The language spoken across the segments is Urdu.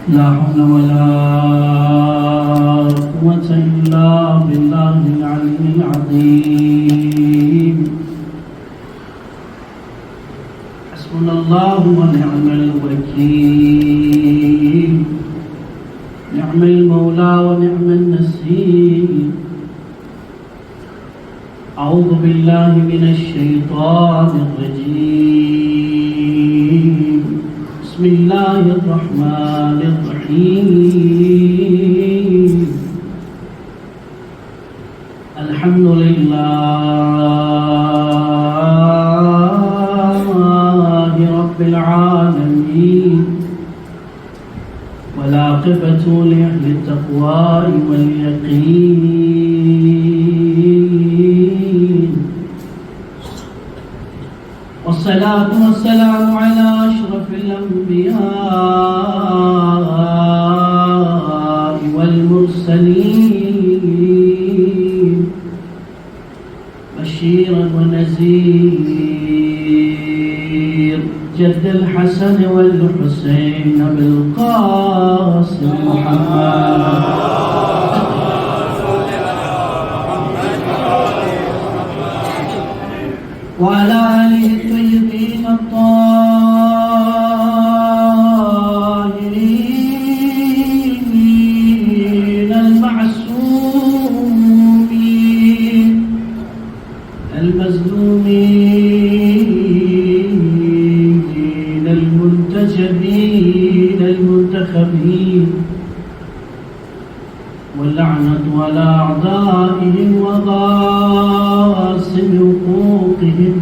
لا حول ولا قوة إلا بالله العلي العظيم حسبنا الله ونعم الوكيل نعم المولى ونعم النصير أعوذ بالله من الشيطان الرجيم بسم الله الرحمن الرحيم الحمد لله رب العالمين والعاقبة لأهل التقوى واليقين والصلاة والسلام على أشرف الأنبياء والمرسلين بشيرا ونذير جد الحسن والحسين بالقاسم محمد وعلى آله الطيبين الطاهرين المعصومين المظلومين المنتجبين المنتخبين واللعنة على أعدائهم وغاصب حقوقهم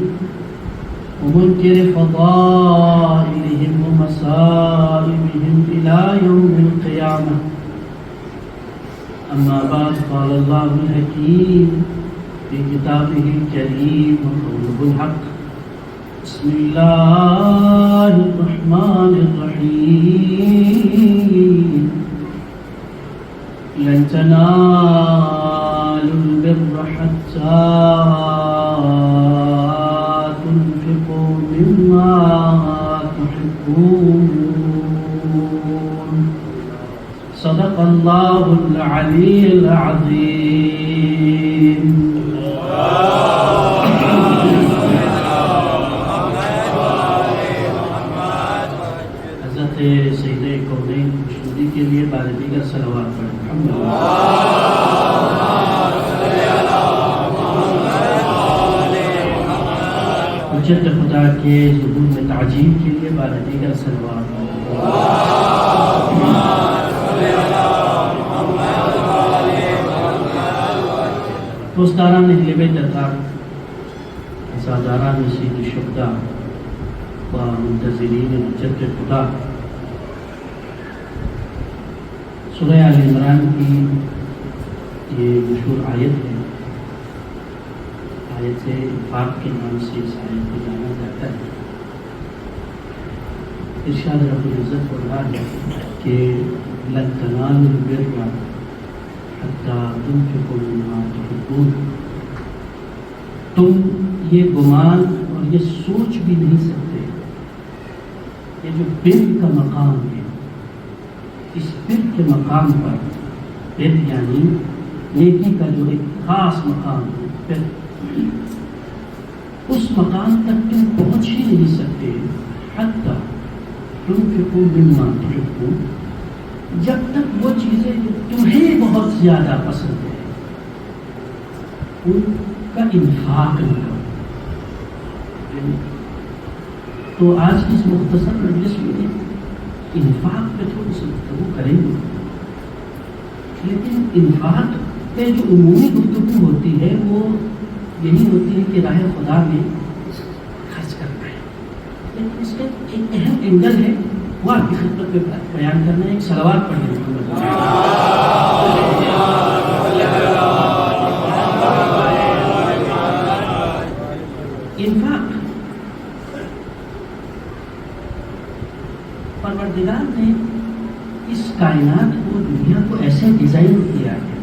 ومنكر فضائلهم ومصائبهم إلى يوم القيامة أما بعد قال الله الحكيم في كتابه الكريم وقوله الحق بسم الله الرحمن الرحيم لن تنالوا البر حتى تنفقوا مما تحبون صدق الله العلي العظيم حضرت سید کونین خوشنودی کے لیے بار دیگر صلوات پڑھیں حجت خدا کے ظہور میں تعظیم کے لیے بار دیگر صلوات دوستداران اہل بیت اطہار عزاداران سید الشہداء و منتظرین حجت خدا سورہ آل عمران کی یہ مشہور آیت ہے آیت سے انفاق کے نام سے اس آیت کو جانا جاتا ہے ارشاد رب العزت فرماتا ہے کہ لن تنالوا البر حتی تنفقوا مما تحبون تم یہ گمان اور یہ سوچ بھی نہیں سکتے یہ جو بر کا مقام ہے اس بر کے مقام پر بر یعنی نیکی کا جو ایک خاص مقام ہے بر اس مقام تک تم پہنچ ہی نہیں سکتے حتی تنفقوا مما تحبون جب تک وہ چیزیں جو تمہیں بہت زیادہ پسند ہے ان کا انفاق نہ کرو. تو آج کی اس مختصر مجلس میں انفاق پہ تھوڑی سی گفتگو کریں گے، لیکن انفاق پہ جو عمومی گفتگو ہوتی ہے وہ یہی ہوتی ہے کہ راہ خدا میں خرچ کرنا ہے، لیکن اس کا ایک اہم اینگل ہے وہ آپ کی خدمت میں بیان کرنا ہے. ایک صلوات پڑھیں گے. انفاق پروردگار نے اس کائنات کو دنیا کو ایسے ڈیزائن کیا ہے،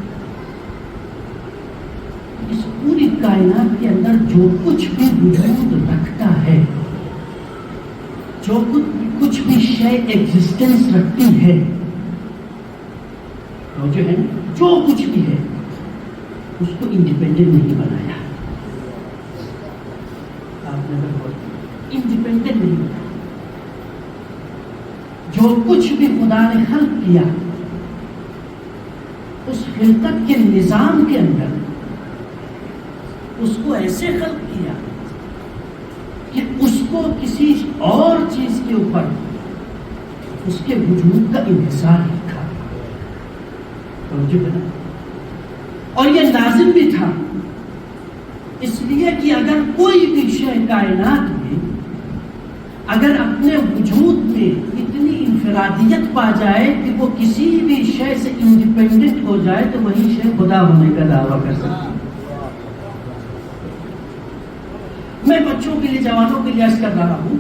اس پوری کائنات کے اندر جو کچھ بھی وجود رکھتا ہے، جو کچھ بھی شے ایگزسٹنس رکھتی ہے، تو جو ہے جو کچھ بھی ہے اس کو انڈیپینڈنٹ نہیں بنایا. آپ نے انڈیپینڈنٹ نہیں بنایا. جو کچھ بھی خدا نے خلق کیا اس خلقت کے نظام کے اندر اس کو ایسے خلق کیا کہ اس کو کسی اور چیز کے اوپر اس کے وجود کا انحصار رکھا. اور یہ لازم بھی تھا، اس لیے کہ اگر کوئی بھی شے کائنات میں اگر اپنے وجود میں اتنی انفرادیت پا جائے کہ وہ کسی بھی شے سے انڈیپینڈنٹ ہو جائے تو وہی شے خدا ہونے کا دعویٰ کر سکتا. میں بچوں کے لیے، جوانوں کے لیے عرض کر رہا ہوں،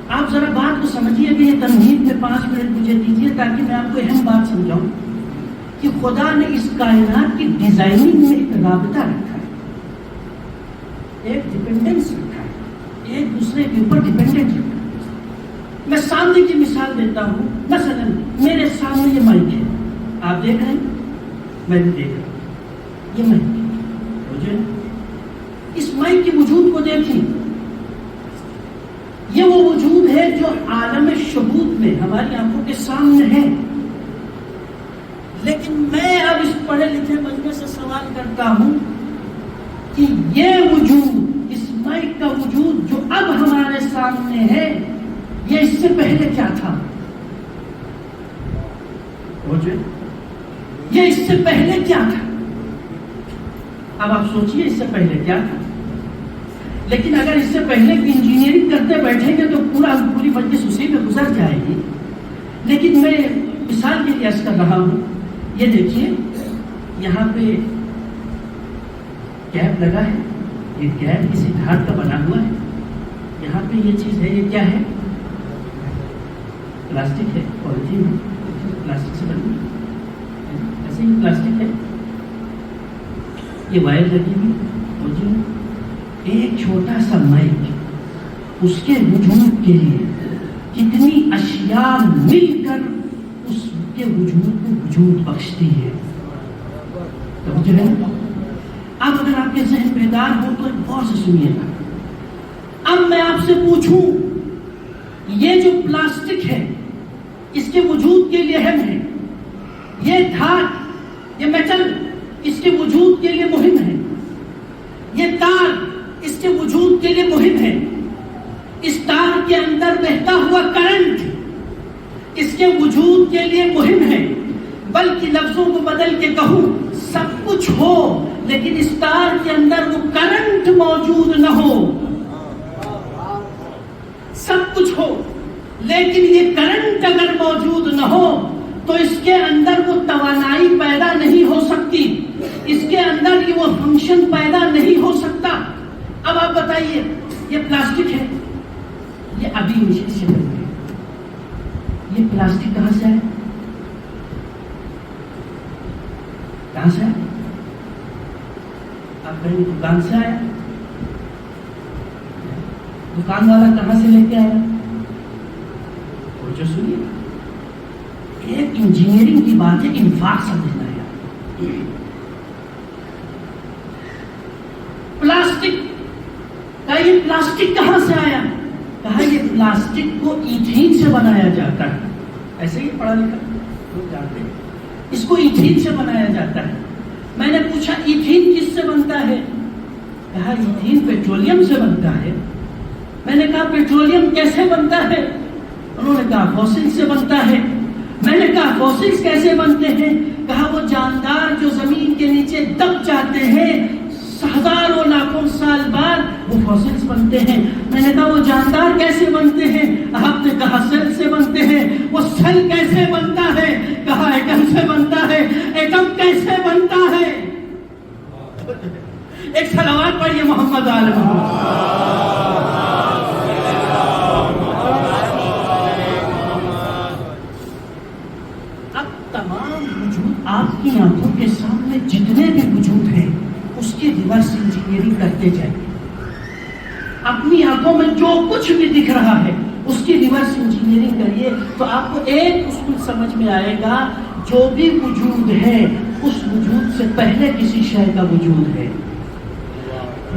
آپ ذرا بات کو سمجھیے کہ یہ تمہید میں 5 منٹ مجھے دیجیے تاکہ میں آپ کو اہم بات سمجھاؤں کہ خدا نے اس کائنات کی ڈیزائننگ میں ایک رابطہ رکھا ہے، ایک ڈیپینڈنس رکھا ہے، ایک دوسرے کے اوپر ڈیپینڈنٹ رکھا ہے. میں سامنے کی مثال دیتا ہوں. مثلا میرے سامنے یہ مائک ہے، آپ دیکھ رہے ہیں، میں بھی دیکھ رہا ہوں. یہ مائک ہے، اس مائک کے وجود کو دیکھیں. یہ وہ وجود ہے جو عالم شہود میں ہماری آنکھوں کے سامنے ہے. لیکن میں اب اس پڑھے لکھے بندے سے سوال کرتا ہوں کہ یہ وجود، اس مائک کا وجود جو اب ہمارے سامنے ہے، یہ اس سے پہلے کیا تھا؟ یہ اس سے پہلے کیا تھا؟ اب آپ سوچئے اس سے پہلے کیا تھا. لیکن اگر اس سے پہلے انجینئرنگ کرتے بیٹھیں گے تو پوری مجلس اسی میں گزر جائے گی. لیکن میں مثال کے لیے عرض کر رہا ہوں. یہ دیکھیے یہاں پہ کیپ لگا ہے، یہ کیپ کسی دھات کا بنا ہوا ہے. یہاں پہ یہ چیز ہے، یہ کیا ہے؟ پلاسٹک ہے، پالیتھین ہے، پلاسٹک سے بنی ایسے ہی پلاسٹک ہے. یہ وائر لگی ہوئی اور جو ایک چھوٹا سا مائک، اس کے وجود کے لیے کتنی اشیاء مل کر اس کے وجود کو وجود بخشتی ہے. اب اگر آپ کے ذہن بیدار ہو تو غور سے سنیے گا. اب میں آپ سے پوچھوں، یہ جو پلاسٹک ہے اس کے وجود کے لیے اہم ہے، یہ دھات، یہ میٹل اس کے وجود کے لیے مہم ہے، یہ تار اس کے وجود کے لیے مہم ہے، اس تار کے اندر بہتا ہوا کرنٹ اس کے وجود کے لیے مہم ہے. بلکہ لفظوں کو بدل کے کہوں، سب کچھ ہو لیکن اس تار کے اندر وہ کرنٹ موجود نہ ہو. سب کچھ ہو لیکن یہ کرنٹ اگر موجود نہ ہو تو اس کے اندر وہ توانائی پیدا نہیں ہو سکتی، اس کے اندر یہ وہ فنکشن پیدا نہیں ہو سکتا. اب آپ بتائیے، یہ پلاسٹک ہے، یہ ابھی مشین سے بن گئی. یہ پلاسٹک کہاں سے ہے؟ کہاں سے ہے؟ آپ کہیں دکان سے آیا؟ دکان والا کہاں سے لے کے آیا؟ جو سنیے، ایک انجینئرنگ کی بات ہے، انفاق سمجھنا ہے. پلاسٹک کا یہ پلاسٹک کہاں سے آیا؟ کہا یہ پلاسٹک کو ایتھین سے بنایا جاتا ہے. ایسے ہی پڑھا لکھا لوگ جانتے ہیں، اس کو ایتھین سے بنایا جاتا ہے. میں نے پوچھا ایتھین کس سے بنتا ہے؟ کہا ایتھین پیٹرولیم سے بنتا ہے. میں نے کہا پیٹرولیم کیسے بنتا ہے؟ انہوں نے کہا فوسل سے بنتا ہے. میں نے کہا فوسلز کیسے بنتے ہیں؟ کہا وہ جاندار جو زمین کے نیچے دب جاتے ہیں، ہزاروں لاکھوں سال بعد وہ فوسلز بنتے ہیں. میں نے کہا وہ جاندار کیسے بنتے ہیں؟ آپ نے کہا سیل سے بنتے ہیں. وہ سیل کیسے بنتا ہے؟ کہا ایٹم سے بنتا ہے. ایٹم کیسے بنتا ہے؟ ایک صلوات پڑھیے محمد علیہ. آپ کی آنکھوں کے سامنے جتنے بھی وجود ہیں اس کی ریورس انجینئرنگ کرتے جائیں. اپنی آنکھوں میں جو کچھ بھی دکھ رہا ہے اس کی ریورس انجینئرنگ کریے تو آپ کو ایک اصول سمجھ میں آئے گا، جو بھی وجود ہے اس وجود سے پہلے کسی شے کا وجود ہے،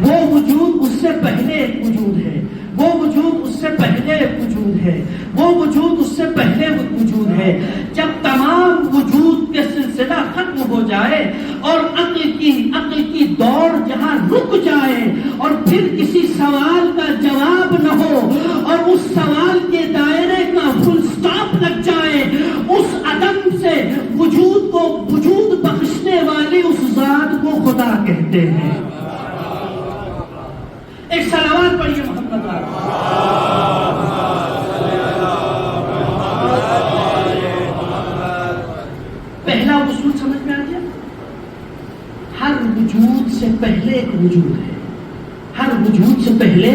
وہ وجود اس سے پہلے ایک وجود ہے، وہ وجود اس سے پہلے ایک وجود ہے، وہ وجود اس سے پہلے وجود ہے۔ جب تمام وجود کے سلسلہ ختم ہو جائے اور عقل کی دوڑ جہاں رک جائے اور پھر کسی سوال کا جواب نہ ہو اور اس سوال کے دائرے کا فل سٹاپ لگ جائے، اس عدم سے وجود کو وجود بخشنے والی اس ذات کو خدا کہتے ہیں۔ ایک صلوات پڑھیے محمد پہلا اصول سمجھ میں آ گیا؟ ہر وجود سے پہلے ایک وجود ہے، ہر وجود سے پہلے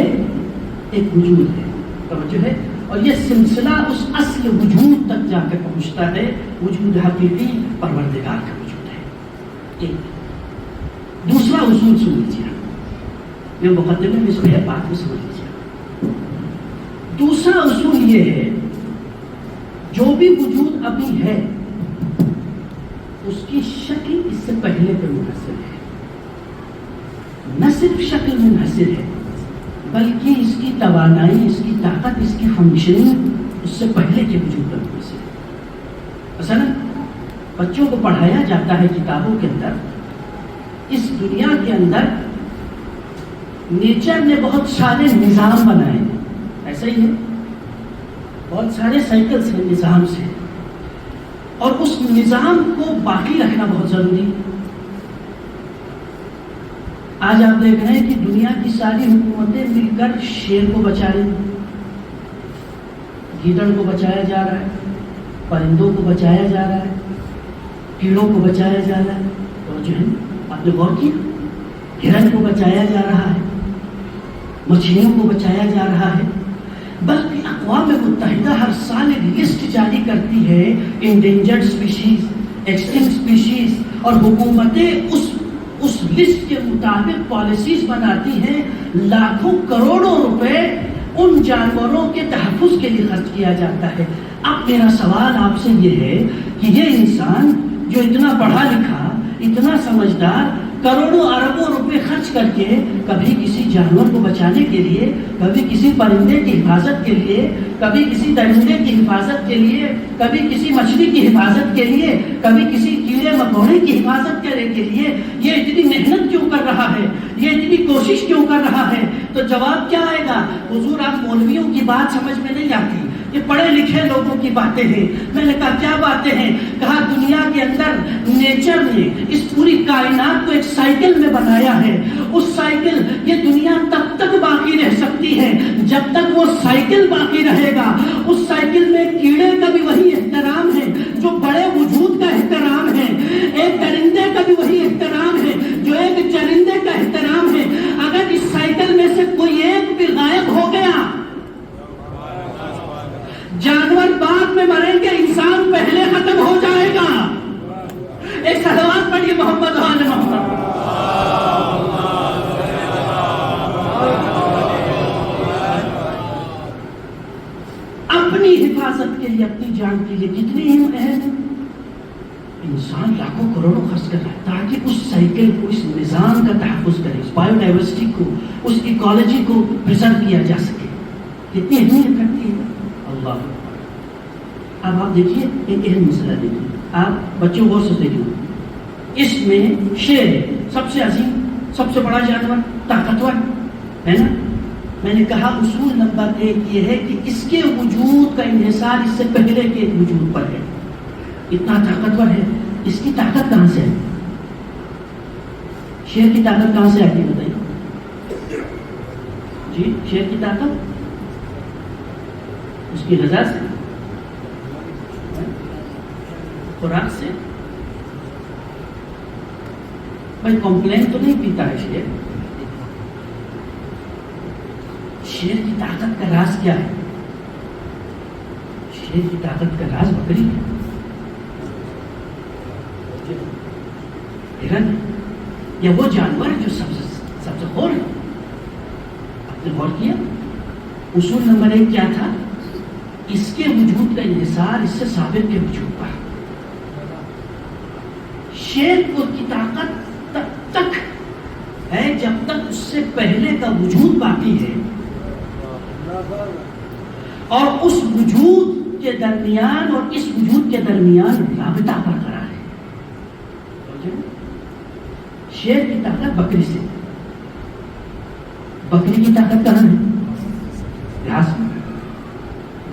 ایک وجود ہے، توجہ ہے، اور یہ سلسلہ اس اصل وجود تک جا کے پہنچتا ہے، وجود حقیقی پروردگار کا وجود ہے۔ ایک دوسرا اصول سن لیجیے، میں مقدمے میں اس کو بات کو سمجھ لیجیے۔ دوسرا اصول یہ ہے، جو بھی وجود ابھی ہے اس کی شکل اس سے پہلے پہ منحصر ہے، نہ صرف شکل منحصر ہے بلکہ اس کی توانائی، اس کی طاقت، اس کی فنکشننگ اس سے پہلے کے وجود پر منحصر ہے۔ مثلا بچوں کو پڑھایا جاتا ہے کتابوں کے اندر، اس دنیا کے اندر نیچر نے بہت سارے نظام بنائے ہیں، ایسا ہی ہے، بہت سارے سائیکلز ہیں، نظام سے، اور اس نظام کو باقی رکھنا بہت ضروری ہے۔ آج آپ دیکھ رہے ہیں کہ دنیا کی ساری حکومتیں مل کر شیر کو بچا رہی ہیں، گیدڑ کو بچایا جا رہا ہے، پرندوں کو بچایا جا رہا ہے، کیڑوں کو بچایا جا رہا ہے، اور جو ہے آپ نے غور کیا، ہرن کو بچایا جا رہا ہے، مچھلیوں کو بچایا جا رہا ہے، بلکہ اقوام متحدہ ہر سال ایک لسٹ جاری کرتی ہے انڈینجرڈ اسپیشیز، ایکسٹنکٹ اسپیشیز، اور حکومتیں اس لسٹ کے مطابق پالیسیز بناتی ہیں، لاکھوں کروڑوں روپے ان جانوروں کے تحفظ کے لیے خرچ کیا جاتا ہے۔ اب میرا سوال آپ سے یہ ہے کہ یہ انسان جو اتنا پڑھا لکھا، اتنا سمجھدار، کروڑوں اربوں روپے خرچ کر کے کبھی کسی جانور کو بچانے کے لیے، کبھی کسی پرندے کی حفاظت کے لیے، کبھی کسی درندے کی حفاظت کے لیے، کبھی کسی مچھلی کی حفاظت کے لیے، کبھی کسی کیڑے مکوڑے کی حفاظت کرنے کے لیے یہ اتنی محنت کیوں کر رہا ہے، یہ اتنی کوشش کیوں کر رہا ہے؟ تو جواب کیا آئے گا؟ حضور آپ مولویوں کی بات سمجھ میں نہیں آتی، یہ پڑھے لکھے لوگوں کی باتیں ہیں۔ میں نے کہا کیا باتیں ہیں؟ کہا دنیا کے اندر نیچر نے اس پوری کائنات کو ایک سائیکل میں بنایا ہے، اس سائیکل، یہ دنیا تب تک باقی رہ سکتی ہے جب تک وہ سائیکل باقی رہے گا۔ اس سائیکل میں کیڑے کا بھی وہی احترام ہے جو بڑے وجود کا احترام ہے، ایک درندے کا بھی وہی احترام ہے جو ایک چرندے کا احترام ہے۔ اگر اس سائیکل میں سے کوئی ایک بھی غائب ہو گیا، جانور بعد میں مریں گے، انسان پہلے ختم ہو جائے گا۔ ایک صلوات پڑھیے محمد آل محمد۔ اپنی حفاظت کے لیے، اپنی جان کے لیے کتنی ہی اہم ہے، انسان لاکھوں کروڑوں خرچ کر رہا ہے تاکہ اس سائیکل کو، اس نظام کا تحفظ کرے، اس بایو ڈائیورسٹی کو، اس ایکالوجی کو پریزرو کیا جا سکے۔ کتنی اہمیت رکھتی ہے اللہ۔ اب آپ دیکھیے ایک اہم مسئلہ دیکھیے، آپ بچوں غور سے دیکھیں، اس میں شیر سب سے عظیم، سب سے بڑا جانور، طاقتور ہے نا۔ میں نے کہا اصول نمبر 1 یہ ہے کہ اس کے وجود کا انحصار اس سے پہلے کے ایک وجود پر ہے۔ اتنا طاقتور ہے، اس کی طاقت کہاں سے ہے؟ شیر کی طاقت کہاں سے آتی ہے بتائیے جی؟ شیر کی طاقت اس کی غذا سے، خوراک سے۔ بھائی کمپلین تو نہیں پیتا ہے شیر۔ شیر کی طاقت کا راز کیا ہے؟ شیر کی طاقت کا راز بکری ہے، ہرن، یا وہ جانور جو سب سے خور ہے۔ آپ نے غور کیا اصول نمبر 1 کیا تھا؟ اس کے وجود کا انحصار اس سے ثابت کے وجود پر. شیر کو کی طاقت تب تک ہے جب تک اس سے پہلے کا وجود باقی ہے، اور اس وجود کے درمیان اور اس وجود کے درمیان رابطہ برقرار ہے. شیر کی طاقت بکری سے، بکری کی طاقت کہاں ہے؟ گھاس میں.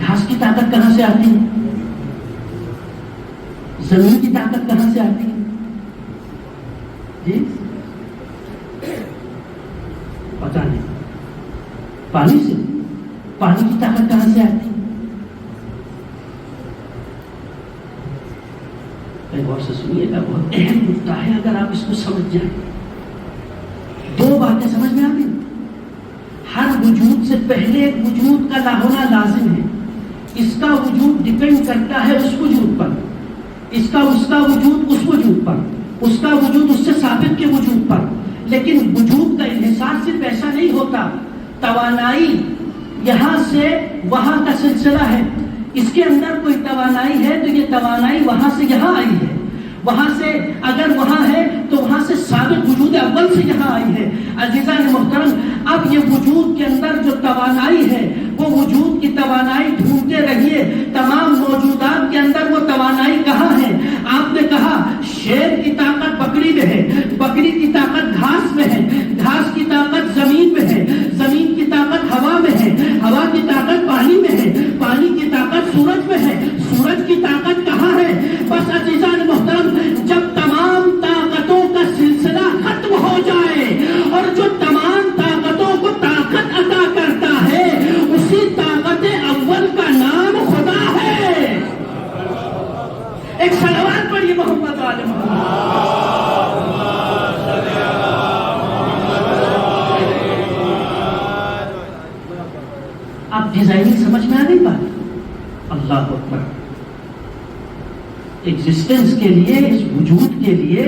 گھاس کی طاقت کہاں سے آتی ہے؟ زمین کی طاقت کہاں سے آتی ہے؟ جی پتا نہیں. پانی سے. پانی کی طاقت کہاں سے آتی ہے؟ غور سے سنیے گا، بہت اہم نقطہ ہے. اگر آپ اس کو سمجھ جائیں، دو باتیں سمجھ میں آتی. ہر وجود سے پہلے ایک وجود کا ہونا لازم ہے. اس کا وجود ڈپینڈ کرتا ہے اس وجود پر، اس کا وجود اس وجود پر، اس کا وجود اس سے ثابت کے وجود پر. لیکن وجود کا انحصار صرف ایسا نہیں ہوتا. توانائی یہاں سے وہاں کا سلسلہ ہے. اس کے اندر کوئی توانائی ہے تو یہ توانائی وہاں سے یہاں آئی ہے، وہاں سے اگر وہاں ہے تو وہاں سے ثابت وجود اول سے یہاں آئی ہے. عزیزان محترم، اب یہ وجود کے اندر جو توانائی ہے وہ وجود کی توانائی ڈھونڈتے رہیے. تمام موجودات کے اندر وہ توانائی کہاں ہے؟ آپ نے کہا شیر کی طاقت بکری میں ہے، بکری کی طاقت گھاس میں ہے، گھاس کی طاقت زمین میں ہے، زمین کی طاقت ہوا میں ہے، ہوا کی طاقت پانی میں ہے، پانی کی طاقت سورج میں ہے، سورج کی طاقت کہاں ہے؟ بس عزیزان محترم، جب تمام طاقتوں کا سلسلہ ختم ہو جائے اور جو تمام طاقتوں کو طاقت عطا کرتا ہے اسی طاقت اول کا نام خدا ہے. ایک صلوات پڑھیے محمد والے محمد. آپ ڈیزائننگ سمجھ میں آ نہیں پاتی. اللہ اکبر. ایگزسٹنس کے لیے، اس وجود کے لیے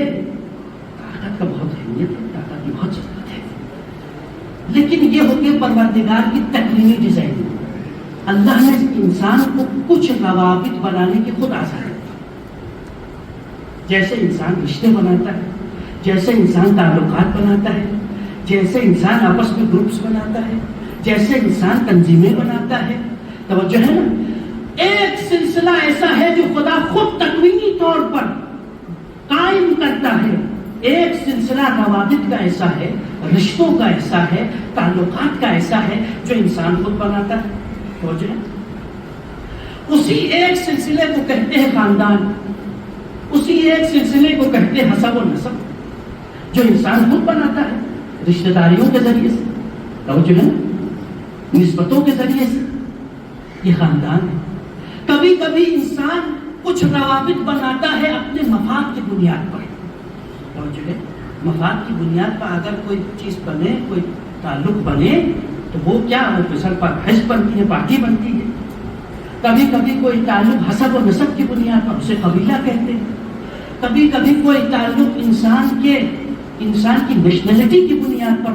طاقت کا بہت اہمیت ہے، طاقت کی بہت ضرورت ہے. لیکن یہ ہوگی پروردگار کی تکوینی ڈیزائن. اللہ نے انسان کو کچھ روابط بنانے کی خود آزادی دی. جیسے انسان رشتے بناتا ہے، جیسے انسان تعلقات بناتا ہے، جیسے انسان آپس میں گروپس بناتا ہے، جیسے انسان تنظیمیں بناتا ہے. توجہ ہے نا؟ ایک سلسلہ ایسا ہے جو خدا خود تکوینی طور پر قائم کرتا ہے. ایک سلسلہ روابط کا ایسا ہے، رشتوں کا ایسا ہے، تعلقات کا ایسا ہے جو انسان خود بناتا ہے. توجہ ہے؟ اسی ایک سلسلے کو کہتے ہیں خاندان، اسی ایک سلسلے کو کہتے ہیں حسب و نسب، جو انسان خود بناتا ہے رشتہ داریوں کے ذریعے سے. توجہ ہے نا؟ نسبتوں کے ذریعے سے. یہ خاندان ہے. کبھی کبھی انسان کچھ روابط بناتا ہے اپنے مفاد کی بنیاد پر. توجہ ہے؟ مفاد کی بنیاد پر اگر کوئی چیز بنے، کوئی تعلق بنے تو وہ کیا ہے؟ پر حزب بنتی ہے، پارٹی بنتی ہے. کبھی کبھی کوئی تعلق حسب و نسب کی بنیاد پر، اسے قبیلہ کہتے ہیں. کبھی کبھی کوئی تعلق انسان کی نیشنلٹی کی بنیاد پر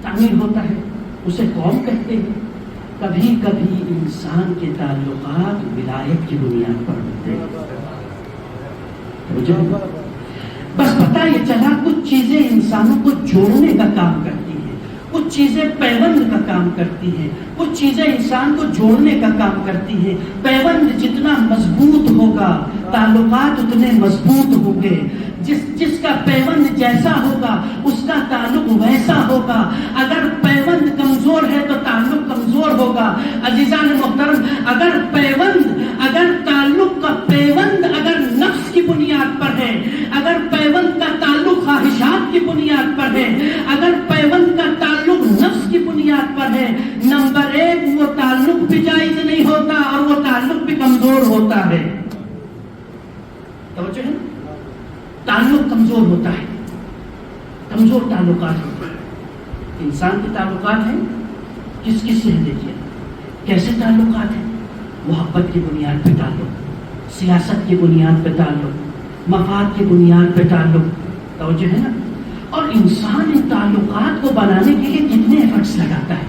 تعمیر ہوتا ہے، اسے قوم کہتے ہیں. کبھی کبھی انسان کے تعلقات ولایت کی بنیاد پر ہوتے ہیں. بس پتہ یہ چلا کچھ چیزیں انسانوں کو جوڑنے کا کام کرتی ہیں، کچھ چیزیں پیوند کا کام کرتی ہیں، کچھ چیزیں انسان کو جوڑنے کا کام کرتی ہیں. پیوند جتنا مضبوط ہوگا تعلقات اتنے مضبوط ہوں گے. جس کا پیوند جیسا ہوگا اس کا تعلق ویسا ہوگا. اگر پیوند کمزور ہے تو تعلق کمزور ہوگا. عزیزان محترم، اگر تعلق کا پیوند اگر نفس کی بنیاد پر ہے، اگر پیوند کا تعلق خواہشات کی بنیاد پر ہے، اگر پیوند کا تعلق نفس کی بنیاد پر ہے، نمبر ایک وہ تعلق بھی جائز نہیں ہوتا اور وہ تعلق بھی کمزور ہوتا ہے. توجہ ہے؟ تعلق کمزور ہوتا ہے، کمزور تعلقات ہوتے ہیں. انسان کے تعلقات ہیں کس سے ہے؟ دیکھیے کیسے تعلقات ہیں. محبت کی بنیاد پہ تعلق، سیاست کی بنیاد پہ تعلق، مفاد کی بنیاد پہ تعلق. توجہ ہے نا؟ اور انسان ان تعلقات کو بنانے کے لیے کتنے ایفرٹس لگاتا ہے.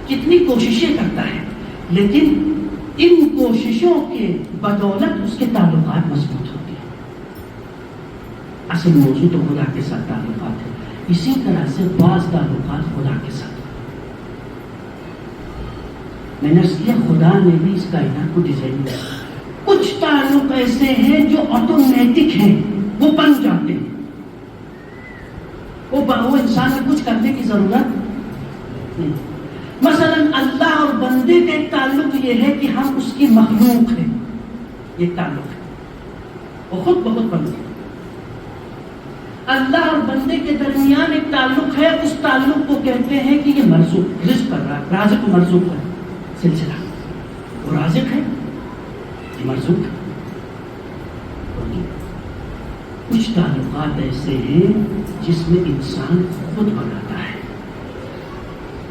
کتنی کوششیں کرتا ہے، لیکن ان کوششوں کے بدولت اس کے تعلقات مضبوط ہوتے ہیں۔ اصل موضوع تو خدا کے ساتھ تعلقات ہے، اسی طرح سے بعض تعلقات خدا کے ساتھ۔ میں نے اس کیا خدا نے بھی اس کائنات کو ڈیزائن کیا، کچھ تعلق ایسے ہیں جو آٹومیٹک ہیں، وہ بن جاتے ہیں، وہ انسان میں کچھ کرنے کی ضرورت نہیں۔ مثلا اللہ اور بندے کا ایک تعلق یہ ہے کہ ہم اس کی مخلوق ہیں، یہ تعلق ہے، وہ خود بخود بنتے ہیں۔ اللہ اور بندے کے درمیان ایک تعلق ہے، اس تعلق کو کہتے ہیں کہ یہ مرزوق، رزق کر رہا ہے، رازق و مرزوق ہے سلسلہ، وہ رازق ہے، یہ مرزوق ہے۔ کچھ تعلقات ایسے ہیں جس میں انسان خود بناتا ہے،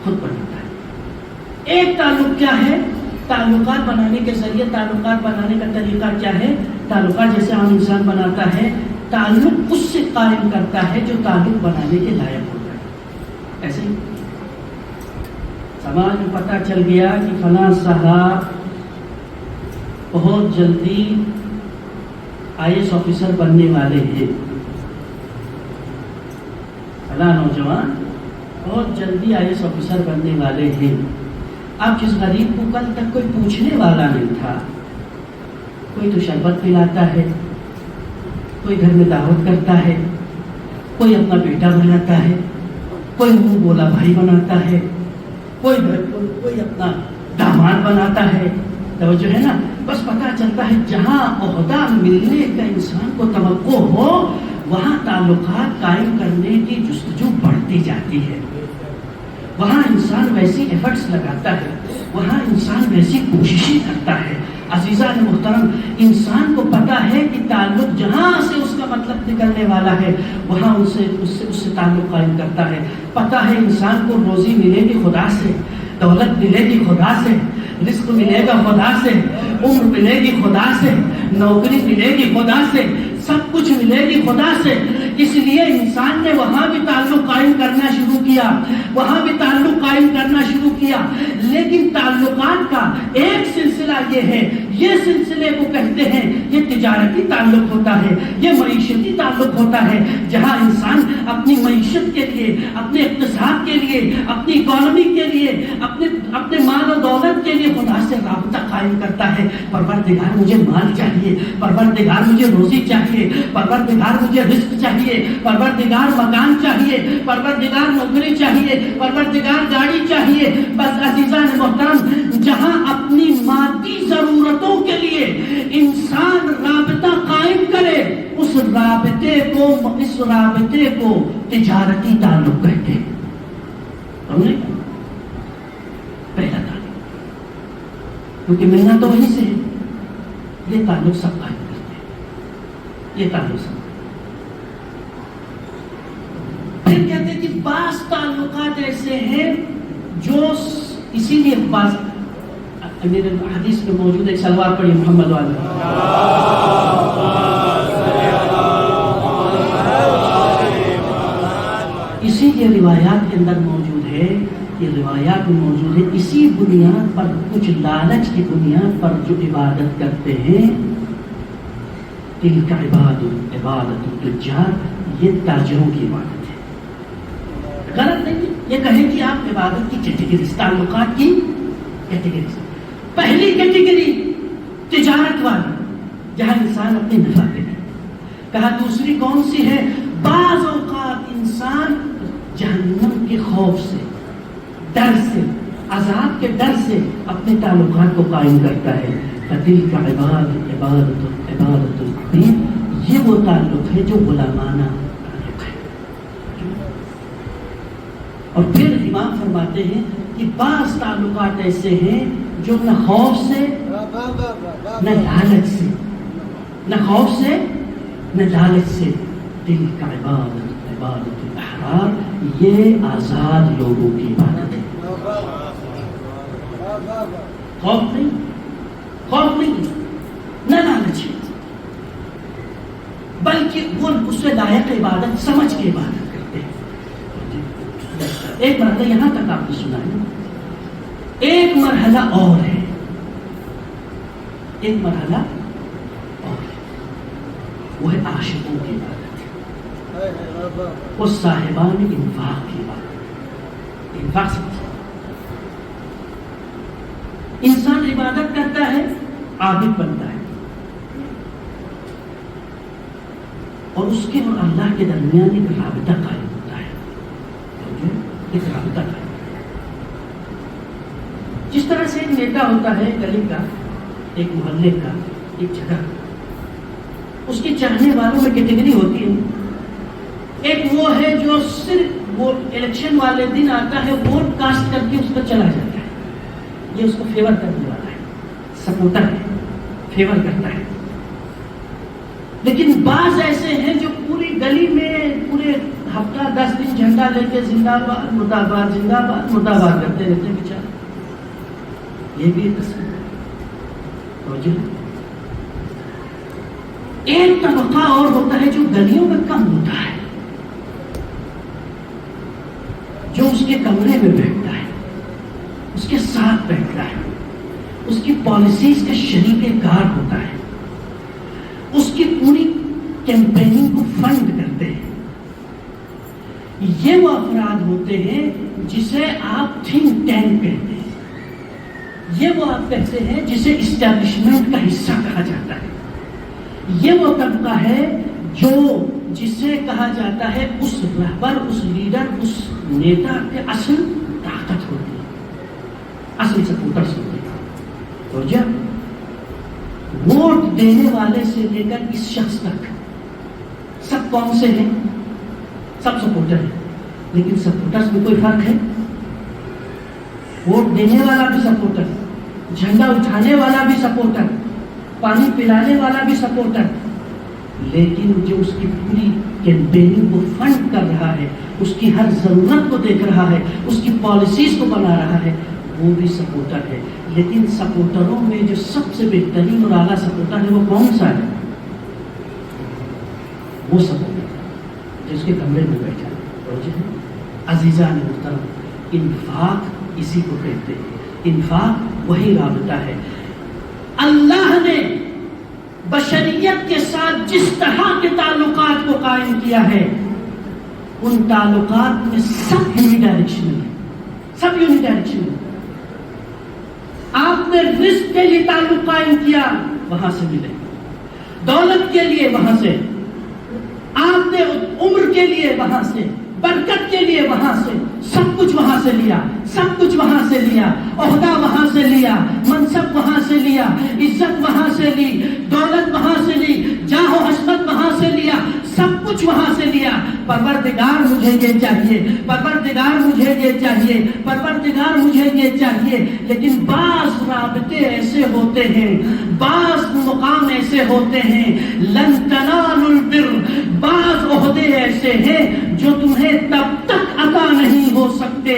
خود بناتا ہے۔ ایک تعلق کیا ہے؟ تعلقات بنانے کے ذریعے، تعلقات بنانے کا طریقہ کیا ہے؟ تعلقات جیسے عام انسان بناتا ہے، تعلق اس سے قائم کرتا ہے جو تعلق بنانے کے لائق ہوتا ہے۔ ایسے ہی سماج میں پتہ چل گیا کہ فلاں صاحب بہت جلدی IAS آفیسر بننے والے ہیں، فلاں نوجوان بہت جلدی IAS آفیسر بننے والے ہیں۔ اب جس غریب کو کل تک کوئی پوچھنے والا نہیں تھا، کوئی تو شربت پلاتا ہے، کوئی گھر میں دعوت کرتا ہے، کوئی اپنا بیٹا بناتا ہے، کوئی منہ بولا بھائی بناتا ہے، کوئی اپنا داماد بناتا ہے۔ توجہ ہے نا؟ بس پتہ چلتا ہے جہاں عہدہ ملنے کا انسان کو توقع ہو، وہاں تعلقات قائم کرنے کی جستجو بڑھتی جاتی ہے، وہاں انسان ویسی ایفرٹس لگاتا ہے، وہاں انسان ویسی کوششیں کرتا ہے۔ عزیزان محترم، انسان کو پتہ ہے کہ تعلق جہاں سے اس کا مطلب نکلنے والا ہے، وہاں اس سے تعلق قائم کرتا ہے۔ پتہ ہے انسان کو روزی ملے گی خدا سے، دولت ملے گی خدا سے، رزق ملے گا خدا سے، عمر ملے گی خدا سے، نوکری ملے گی خدا سے، سب کچھ ملے گی خدا سے۔ اس لیے انسان نے وہاں بھی تعلق قائم کرنا شروع کیا، وہاں بھی تعلق قائم کرنا شروع کیا۔ لیکن تعلقات کا ایک سلسلہ یہ ہے، یہ سلسلے کو کہتے ہیں، یہ تجارتی تعلق ہوتا ہے، یہ معیشتی تعلق ہوتا ہے، جہاں انسان اپنی معیشت کے لیے، اپنے اقتصاد کے لیے، اپنی اکانومی کے لیے، اپنے مال و دولت کے لیے خدا سے رابطہ قائم کرتا ہے۔ پروردگار مجھے مال چاہیے، پروردگار مجھے روزی چاہیے، پروردگار مجھے رزق چاہیے، پروردگار مکان چاہیے، پروردگار نوکری چاہیے، پروردگار گاڑی چاہیے۔ بس عزیزان محترم، جہاں اپنی مادی ضرورتوں کے لیے انسان رابطہ قائم کرے، اس رابطے کو تجارتی تعلق کہتے ہیں۔ پہلا تعلق، کیونکہ ملنا تو وہیں سے ہے، یہ تعلق سب قائم کرتے ہیں، یہ تعلق سب۔ پھر کہتے ہیں کہ بعض تعلقات ایسے ہیں جو، اسی لیے بعض میرے حدیث میں موجود ہے، سلوات پڑھی محمد والا، اسی لیے روایات کے اندر موجود ہے، یہ روایات میں موجود ہے، اسی بنیاد پر کچھ لالچ کی بنیاد پر جو عبادت کرتے ہیں، تلک عبادت التجار، یہ تاجروں کی عبادت ہے۔ غلط نہیں، یہ کہیں کہ آپ عبادت کی کیٹیگریز، تعلقات کی کیٹیگریز، پہلی کیٹیگری تجارت والی، جہاں انسان اپنے نفع پہ ہے۔ کہا دوسری کون سی ہے؟ بعض اوقات انسان جہنم کے خوف سے، ڈر سے، عذاب کے ڈر سے اپنے تعلقات کو قائم کرتا ہے۔ تِلْكَ عبادت العبید، یہ وہ تعلق ہے جو غلامانہ تعلق ہے۔ اور پھر امام فرماتے ہیں کہ بعض تعلقات ایسے ہیں جو نہ خوف سے نہ لالچ سے، نہ خوف سے نہ لالچ سے، تِلْكَ عبادت الاحرار، یہ آزاد لوگوں کی عبادت ہے۔ خوف نہیں، نہ لالچ، بلکہ وہ اس سے لائق عبادت سمجھ کے عبادت کرتے ہیں۔ ایک بات ہے، یہاں تک آپ نے سنا ہے، ایک مرحلہ اور ہے، ایک مرحلہ اور ہے، وہ ہے عاشقوں کی عبادت، وہ صاحبان انفاق کی عبادت۔ انفاق سمجھے، انسان عبادت کرتا ہے، عابد بنتا ہے، اور اس کے اور اللہ کے درمیان ایک رابطہ قائم ہوتا ہے، ایک رابطہ قائم۔ جس طرح سے ایک نیتا ہوتا ہے گلی کا، ایک محلے کا، ایک جگہ، اس کے چاہنے والوں میں کیٹیگری ہوتی ہے۔ ایک وہ ہے جو صرف وہ الیکشن والے دن آتا ہے، ووٹ کاسٹ کر کے اس پر چلا جاتا ہے، یہ اس کو فیور کرنے والا ہے، سپورٹر ہے، فیور کرتا ہے۔ لیکن بعض ایسے ہیں جو پوری گلی میں پورے ہفتہ 10 دن جھنڈا لے کے زندہ باد مردہ باد، زندہ باد مردہ باد کرتے رہتے ہیں بیچارے۔ یہ بھی ایک قسم ہے۔ ایک طبقہ اور ہوتا ہے جو گلیوں میں کم ہوتا ہے، جو اس کے کمرے میں بیٹھتا ہے، اس کے ساتھ بیٹھتا ہے، اس کی پالیسیز کا شریک کار ہوتا ہے، اس کی پوری کیمپیننگ کو فنڈ کرتے ہیں۔ یہ وہ افراد ہوتے ہیں جسے آپ تھنک ٹینک کہتے ہیں، یہ وہ آپ کہتے ہیں جسے اسٹیبلشمنٹ کا حصہ کہا جاتا ہے۔ یہ وہ طبقہ ہے جو جسے کہا جاتا ہے اس رہبر، اس لیڈر، اس نیتا کے اصل طاقت ہوتی ہے، اصل سپورٹرز ہوتے ہیں۔ تو جب ووٹ دینے والے سے لے کر اس شخص تک سب کون سے ہیں؟ سب سپورٹر ہیں، لیکن سپورٹرز میں کوئی فرق ہے؟ ووٹ دینے والا بھی سپورٹر، جھنڈا اٹھانے والا بھی سپورٹر، پانی پلانے والا بھی سپورٹر، لیکن جو اس کی پوری کیمپیننگ کو فنڈ کر رہا ہے، اس کی ہر ضرورت کو دیکھ رہا ہے، اس کی پالیسیز کو بنا رہا ہے، وہ بھی سپورٹر ہے۔ لیکن سپورٹروں میں جو سب سے بہترین اور اعلیٰ سپورٹر ہے وہ کون سا ہے؟ وہ سپورٹر جس کے کمرے میں بیٹھا ہے۔ عزیزان محترم، انفاق اسی کو کہتے ہیں، انفاق وہی رابطہ ہے۔ اللہ نے بشریت کے ساتھ جس طرح کے تعلقات کو قائم کیا ہے، ان تعلقات میں سب یونی ڈائریکشنل ہے، سب یونی ڈائریکشنل ہے۔ آپ نے رزق کے لیے تعلق قائم کیا، وہاں سے ملے، دولت کے لیے وہاں سے، آپ نے عمر کے لیے وہاں سے، برکت کے لیے وہاں سے، سب کچھ وہاں سے لیا، سب کچھ وہاں سے لیا، عہدہ وہاں سے لیا، منصب وہاں سے لیا، عزت وہاں سے لی، دولت وہاں سے لی، جاہ و حشمت وہاں سے لیا، سب کچھ وہاں سے لیا۔ پروردگار مجھے یہ چاہیے، پروردگار مجھے یہ چاہیے، پروردگار مجھے یہ چاہیے۔ لیکن بعض رابطے ایسے ہوتے ہیں، بعض مقام ایسے ہوتے ہیں، لن تنالوا البر، بعض عہدے ایسے ہیں جو تمہیں تب تک عطا نہیں ہو سکتے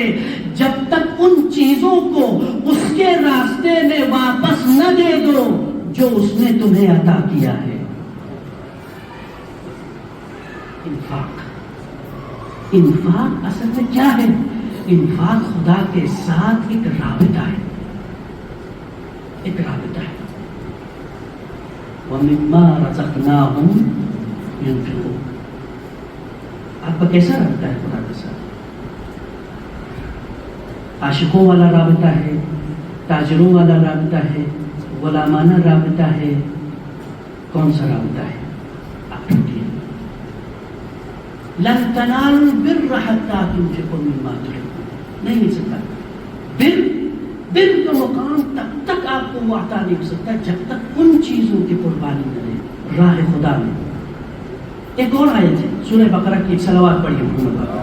جب تک ان چیزوں کو اس کے راستے میں واپس نہ دے دو جو اس نے تمہیں عطا کیا ہے۔ انفاق اصل میں کیا ہے؟ انفاق خدا کے ساتھ ایک رابطہ ہے، ایک رابطہ ہے۔ وَمِمَّا رَزَقْنَاهُمْ يُنْفِقُونَ۔ آپ کا کیسا رابطہ ہے خدا کے ساتھ؟ عاشقوں والا رابطہ ہے، تاجروں والا رابطہ ہے، غلامانہ رابطہ ہے، کون سا رابطہ ہے؟ آپ ڈھونڈیے۔ لن تنالوا البر حتى تنفقوا مما تحبون، نہیں مل سکتا۔ بر کا مقام تب تک آپ کو وہ عطا نہیں ہو سکتا جب تک ان چیزوں کی قربانی نہ دیں راہ خدا میں۔ ایک اور آیت ہے سورہ بقرہ کی، ایک صلوات پڑھیے محمد بابا۔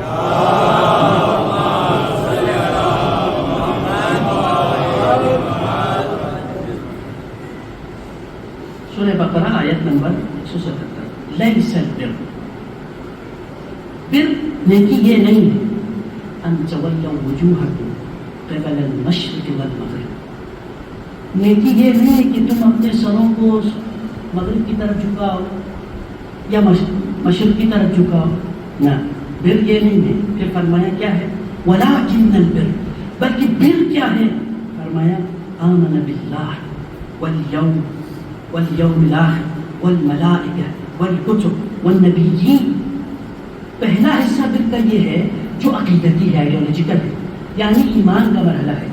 سورہ بقرہ آیت نمبر 177۔ لیس البر، بر نیکی یہ نہیں ہے ان تولوا وجوہکم قبل المشرق والمغرب، نیکی یہ نہیں ہے کہ تم اپنے سروں کو مغرب کی طرف جھکاؤ یا مشرق کی طرف جھکاؤ، نہ، بر یہ نہیں ہے۔ پھر فرمایا کیا ہے؟ ولکن البر، بلکہ بر کیا ہے؟ فرمایا آمن باللہ والیوم الآخر والملائکہ والکتب والنبیین. پہلا حصہ بر کا یہ ہے جو عقیدتی ہے، آئیڈیالوجیکل ہے، یعنی ایمان کا مرحلہ ہے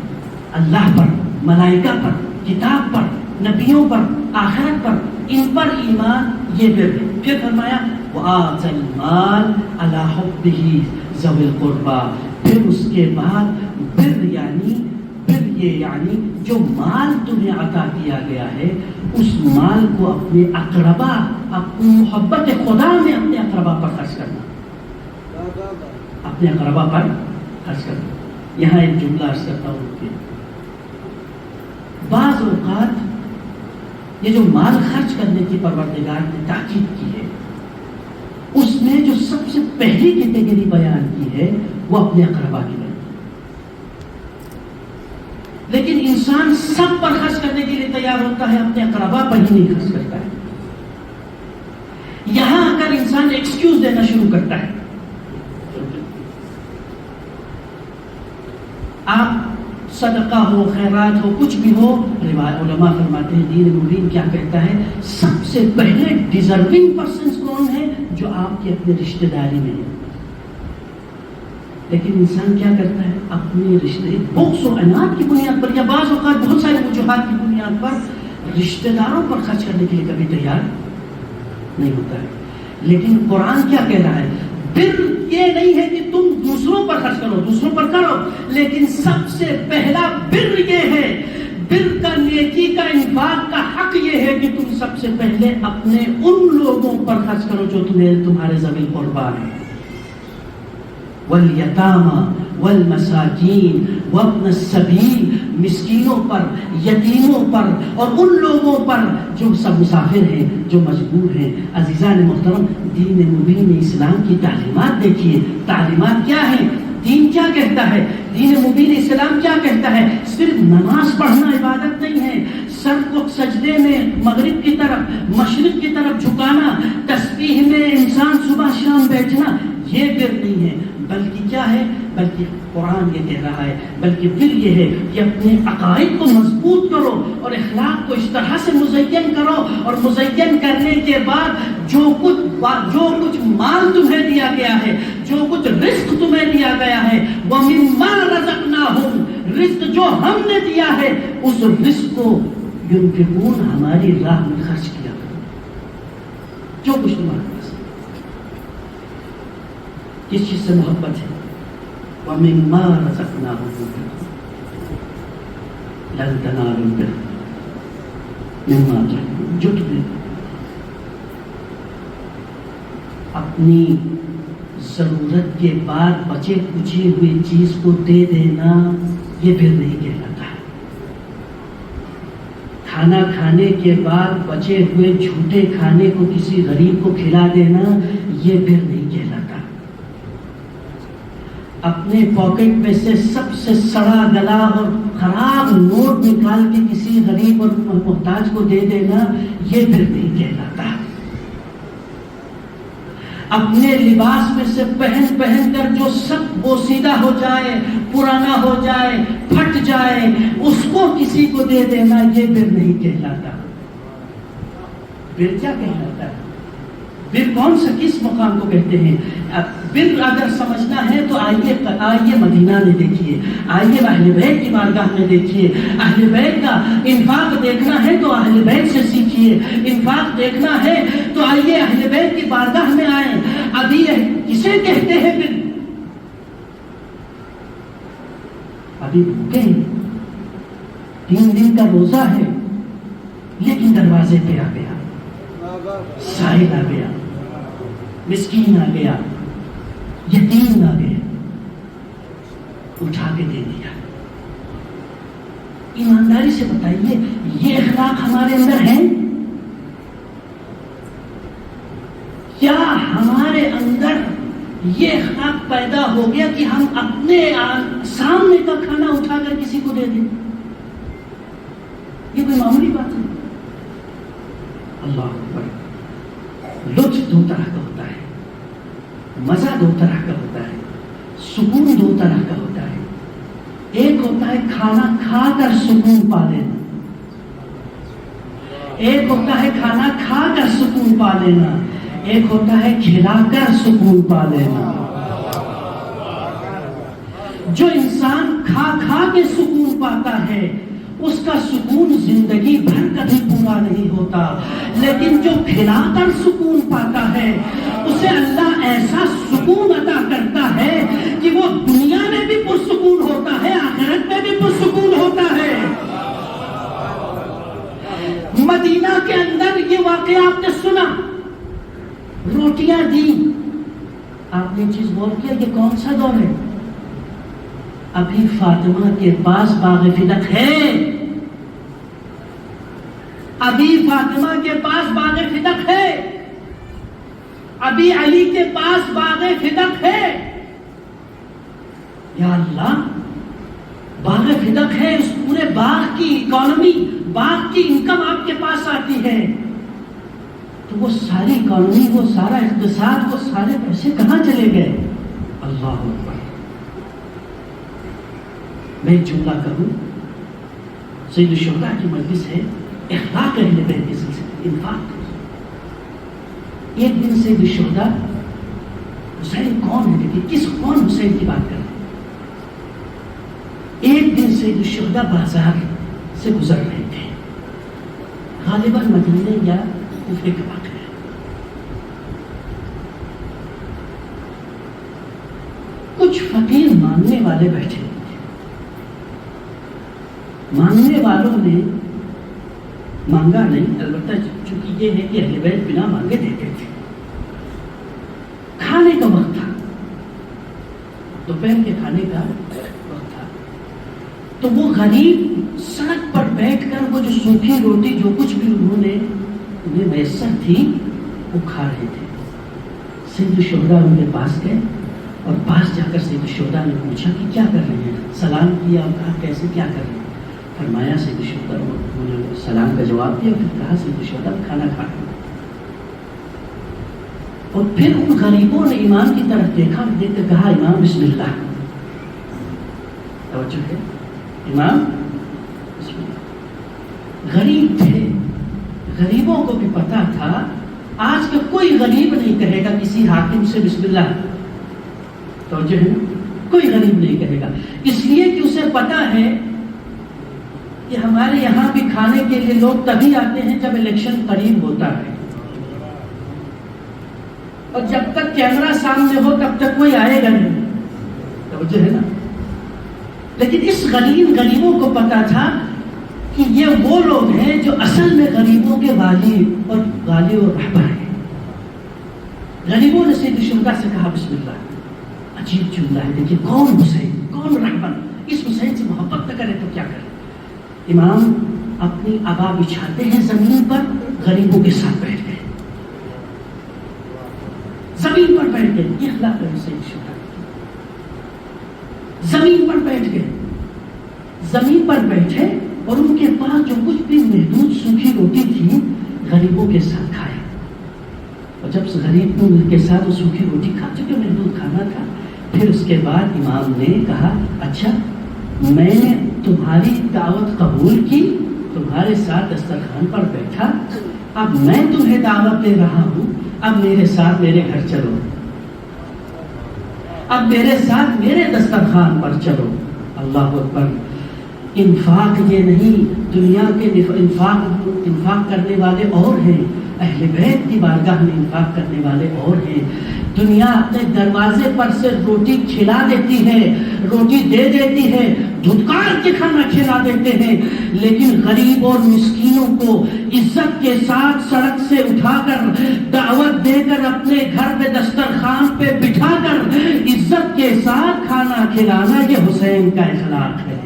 اللہ پر، ملائکہ پر، کتاب پر، نبیوں پر، آخرت پر، ان پر ایمان، یہ بر ہے. پھر فرمایا وآت المال علی حبہ ذوی القربى. پھر اس کے بعد بر یعنی جو مال تمہیں عطا کیا گیا ہے اس مال کو اپنے اقربا، اپنی محبت خدا میں اپنے اقربا پر خرچ کرنا، اپنے اقربا پر خرچ کرنا. یہاں ایک جملہ عرض کرتا ہوں کہ بعض اوقات یہ جو مال خرچ کرنے کی پروردگار نے تاکید کی ہے اس میں جو سب سے پہلی کیٹیگری بیان کی ہے وہ اپنے اقربا کی ہے. لیکن انسان سب پر خرچ کرنے کے لیے تیار ہوتا ہے، اپنے اقربا پر ہی نہیں خرچ کرتا ہے. یہاں آ کر انسان ایکسکیوز دینا شروع کرتا ہے. آپ صدقہ ہو، خیرات ہو، کچھ بھی ہو، علماء فرماتے ہیں دین مبین کیا کہتا ہے، سب سے پہلے ڈیزرونگ پرسنز کون ہیں؟ جو آپ کے اپنے رشتہ داری میں ہیں. لیکن انسان کیا کرتا ہے، اپنے رشتے بغض و عناد کی بنیاد پر یا بعض اوقات بہت سارے وجوہات کی بنیاد پر رشتہ داروں پر خرچ کرنے کے لیے کبھی تیار نہیں ہوتا ہے. لیکن قرآن کیا کہہ رہا ہے، بر یہ نہیں ہے کہ تم دوسروں پر خرچ کرو، دوسروں پر کرو، لیکن سب سے پہلا بر یہ ہے، بر کا، نیکی کا، انفاق کا حق یہ ہے کہ تم سب سے پہلے اپنے ان لوگوں پر خرچ کرو جو تمہارے ذوی القربیٰ ہیں، والیتامی والمساکین وابن السبیل، مسکینوں پر، یتیموں پر اور ان لوگوں پر جو سب مسافر ہیں، جو مجبور ہیں. عزیزان محترم، دین مبین اسلام کی تعلیمات دیکھیے، تعلیمات کیا ہیں، دین کیا کہتا ہے، دین مبین اسلام کیا کہتا ہے. صرف نماز پڑھنا عبادت نہیں ہے، سر کو سجدے میں مغرب کی طرف، مشرق کی طرف جھکانا، تسبیح میں انسان صبح شام بیٹھنا، یہ بر نہیں ہے. بلکہ کیا ہے، بلکہ قرآن یہ کہہ رہا ہے، بلکہ پھر یہ ہے کہ اپنے عقائد کو مضبوط کرو اور اخلاق کو اس طرح سے مزین کرو، اور مزین کرنے کے بعد جو کچھ مال تمہیں دیا گیا ہے، جو کچھ رزق تمہیں دیا گیا ہے، وَمِمَّا رَزَقْنَاهُمْ، رزق جو ہم نے دیا ہے اس رزق کو ينفقون، ہماری راہ میں خرچ کیا کرو. جو کچھ تمہارے پاس کس چیز سے محبت ہے، وَمِمَّا رَزَقْنَاهُمْ لَن تَنَالُوا الْبِرَّ مِمَّا تُحِبُّونَ. جٹ دے، اپنی ضرورت کے بعد بچے کچے ہوئے چیز کو دے دینا یہ بر نہیں کہلاتا ہے. کھانا کھانے کے بعد بچے ہوئے جھوٹے کھانے کو کسی غریب کو کھلا دینا یہ بر نہیں کہلاتا. اپنے پاکٹ میں سے سب سے سڑا گلا اور خراب نوٹ نکال کے کسی غریب اور محتاج کو دے دینا یہ بر نہیں کہلاتا. اپنے لباس میں سے پہن کر جو سب بوسیدہ ہو جائے، پرانا ہو جائے، پھٹ جائے، اس کو کسی کو دے دینا یہ بر نہیں کہلاتا. بر کیا کہلاتا ہے؟ بر کون سا، کس مقام کو کہتے ہیں؟ بر اگر سمجھنا ہے تو آئیے مدینہ میں دیکھیے، آئیے اہل بیت کی بارگاہ میں دیکھیے. اہل بیت کا انفاق دیکھنا ہے تو اہل بیت سے سیکھیے، انفاق دیکھنا ہے تو آئیے اہل بیت کی بارگاہ میں آئیں. ابھی کسے کہتے ہیں بر؟ ابھی بھوکے ہیں، 3 دن کا روزہ ہے، لیکن دروازے پہ آ گیا، سائل آ گیا، مسکین آ گیا، یتیم آ گیا، اٹھا کے دے دیا. ایمانداری سے بتائیے یہ اخلاق ہمارے اندر ہیں؟ کیا ہمارے اندر یہ اخلاق پیدا ہو گیا کہ ہم اپنے سامنے کا کھانا اٹھا کر کسی کو دے دیں؟ یہ کوئی معمولی بات ہے؟ اللہ اکبر. لطف 2 طرح کا ہوتا ہے، مزہ 2 طرح کا ہوتا ہے، سکون 2 طرح کا ہوتا ہے. ایک ہوتا ہے کھانا کھا کر سکون پا لینا، ایک ہوتا ہے کھانا کھا کر سکون پا لینا، ایک ہوتا ہے کھلا کر سکون پا لینا۔ جو انسان کھا کھا کے سکون پاتا ہے اس کا سکون زندگی بھر کبھی پورا نہیں ہوتا، لیکن جو کھلا کر سکون پاتا ہے اسے اللہ ایسا سکون عطا کرتا ہے کہ وہ دنیا میں بھی پرسکون ہوتا ہے، آخرت میں بھی پرسکون ہوتا ہے۔ مدینہ کے اندر یہ واقعہ آپ نے سنا، روٹیاں دی، آپ نے چیز غور کیا یہ کون سا دور ہے؟ ابھی فاطمہ کے پاس باغ فدق ہے، ابھی فاطمہ کے پاس باغ فدق ہے، ابھی علی کے پاس باغ فدق ہے۔ یا اللہ، باغ فدق ہے، اس پورے باغ کی اکانومی، باغ کی انکم آپ کے پاس آتی ہے، تو وہ ساری اکانومی، وہ سارا اقتصاد، وہ سارے پیسے کہاں چلے گئے؟ اللہ اکبر۔ میں ایک جملہ کہوں، سید الشہداء کی مجلس ہے، اخلاق اہل بیت کے سلسلے انفاق۔ ایک دن سید الشہداء، حسین کون ہے لیکن کون حسین کی بات کر رہے ہیں؟ ایک دن سید الشہداء بازار سے گزر رہے تھے، غالباً مدینے یا کوفے کا واقعہ ہے۔ کچھ فقیر مانگنے والے بیٹھے ہوئے تھے، مانگنے والوں نے مانگا نہیں، البتہ چونکہ یہ ہے کہ اہل بیت بنا مانگے دیتے تھے۔ کھانے کا وقت تھا، دوپہر کے کھانے کا وقت تھا، تو وہ غریب سڑک پر بیٹھ کر وہ جو سوکھی روٹی جو کچھ بھی انہیں میسر تھی وہ کھا رہے تھے۔ سید الشہداء ان کے پاس گئے اور پاس جا کر سید الشہداء نے پوچھا کہ کیا کر رہے ہیں، سلام کیا اور کہا کیسے کیا کر رہے ہیں؟ فرمایا سید الشہداء نے سلام کا جواب دیا، پھر کہا سید الشہداء کھانا کھا رہے ہیں۔ اور پھر ان غریبوں نے امام کی طرف دیکھا، دیکھ کر کہا امام بسم اللہ۔ توجہ ہے، امام بسم اللہ۔ غریب تھے، غریبوں کو بھی پتا تھا آج کا کوئی غریب نہیں کہے گا کسی حاکم سے بسم اللہ، توجہ ہے، کوئی غریب نہیں کہے گا، اس لیے کہ اسے پتا ہے کہ ہمارے یہاں بھی کھانے کے لیے لوگ تبھی آتے ہیں جب الیکشن قریب ہوتا ہے، اور جب تک کیمرہ سامنے ہو تب تک کوئی آئے گا نہیں، توجہ ہے نا۔ لیکن اس غریبوں کو پتا تھا کہ یہ وہ لوگ ہیں جو اصل میں غریبوں کے والی اور رہبر ہیں۔ غریبوں نے سید الشہداء سے کہا بسم اللہ۔ عجیب جملہ ہے، دیکھیے کون حسین، کون رہبر، اس حسین سے محبت نہ کرے تو کیا کرے؟ امام اپنی عبا بچھاتے ہیں زمین پر، غریبوں کے ساتھ بیٹھ گئے، زمین پر بیٹھ گئے، یہ اخلاق ہے سید الشہداء، زمین پر بیٹھ گئے، زمین پر بیٹھے اور ان کے پاس جو کچھ بھی محدود سوکھی روٹی تھی غریبوں کے ساتھ کھائے، اور جب غریب کے ساتھ وہ سوکھی روٹی کھا چکے، محدود کھانا تھا، پھر اس کے بعد امام نے کہا اچھا میں نے تمہاری دعوت قبول کی، تمہارے ساتھ دسترخوان پر بیٹھا، اب میں تمہیں دعوت دے رہا ہوں، اب میرے ساتھ میرے گھر چلو، اب میرے ساتھ میرے دسترخوان پر چلو۔ اللہ اکبر۔ انفاق یہ نہیں، دنیا کے انفاق کرنے والے اور ہیں، اہل بیت کی بارگاہ میں انفاق کرنے والے اور ہیں۔ دنیا اپنے دروازے پر سے روٹی کھلا دیتی ہے، روٹی دے دیتی ہے، دھتکار کے کھانا کھلا دیتے ہیں، لیکن غریب اور مسکینوں کو عزت کے ساتھ سڑک سے اٹھا کر دعوت دے کر اپنے گھر پہ دسترخوان پہ بٹھا کر عزت کے ساتھ کھانا کھلانا، یہ حسین کا اخلاق ہے،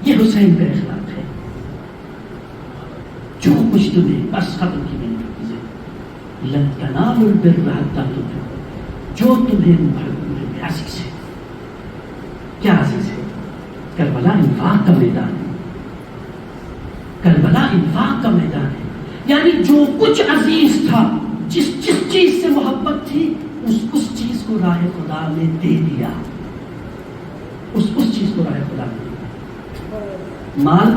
یہ حسین کا اخلاق ہے۔ جو کچھ تمہیں بس ختم کی میں نے لن تنالوا البر حتى تنفقوا، جو تمہیں عزیز ہے، کیا عزیز ہے؟ کربلا انفاق کا میدان ہے، کربلا انفاق کا میدان ہے، یعنی جو کچھ عزیز تھا، جس چیز سے محبت تھی، اس چیز کو راہ خدا میں دے دیا۔ اس چیز کو راہ خدا نے دیا. مال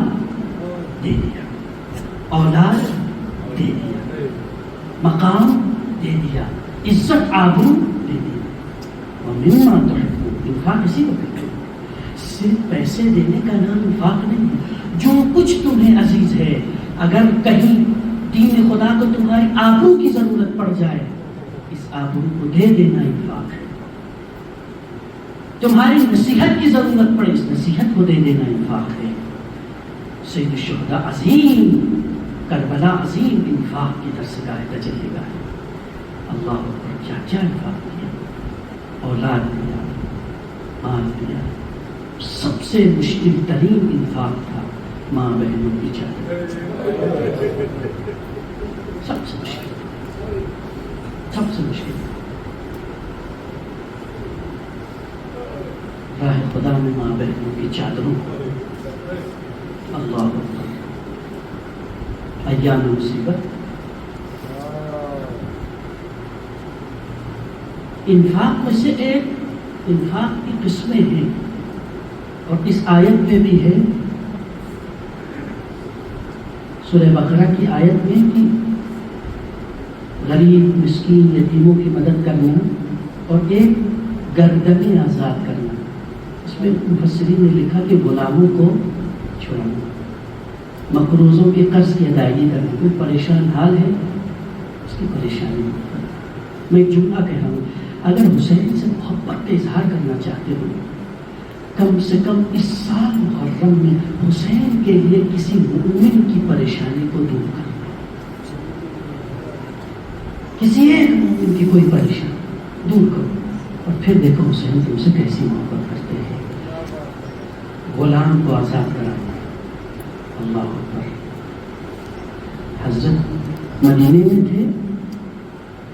دے دیا, اولاد دے دیا, مقام دے دیا, عزت آبرو دے دیا. اور مما تحبون, انفاق اسی کو کہتے ہیں. صرف پیسے دینے کا نام انفاق نہیں ہے. جو کچھ تمہیں عزیز ہے, اگر کہیں دین خدا کو تمہاری آبرو کی ضرورت پڑ جائے, اس آبرو کو دے دینا انفاق ہے. تمہاری نصیحت کی ضرورت پڑے, اس نصیحت کو دے دینا انفاق ہے. سید الشہداء عظیم, کربلا عظیم انفاق کی درسگاہ کا چلے گا. اللہ اکبر, کیا کیا انفاق کیا, اولاد دیا, مال دیا. سب سے مشکل ترین انفاق تھا ماں بہنوں کی چادر. سب سے مشکل, سب سے مشکل. راہ خدا میں ماں بہنوں کی چادروں, اللہ اکبر, ایام مصیبت. انفاق میں سے ایک انفاق کی قسمیں ہیں, اور اس آیت میں بھی ہے, سورہ بقرہ کی آیت میں کہ غریب مسکین یتیموں کی مدد کرنا, اور ایک گردنیں آزاد کرنا. اس میں مفسرین نے لکھا کہ غلاموں کو چھوڑانا, مقروضوں کے قرض کی ادائیگی کرنا. کوئی پریشان حال ہے, اس کی پریشانی. میں ایک جملہ کہہ رہا ہوں, اگر حسین سے محبت کا اظہار کرنا چاہتے ہو, کم سے کم اس سال محرم میں حسین کے لیے کسی مومن کی پریشانی کو دور کرنا. کسی ایک مومن کی کوئی پریشانی دور کرو, اور پھر دیکھو حسین تم سے کیسی محبت کرتے ہیں. غلام کو آزاد کرانا. اللہ اکبر. حضرت مدینے میں تھے,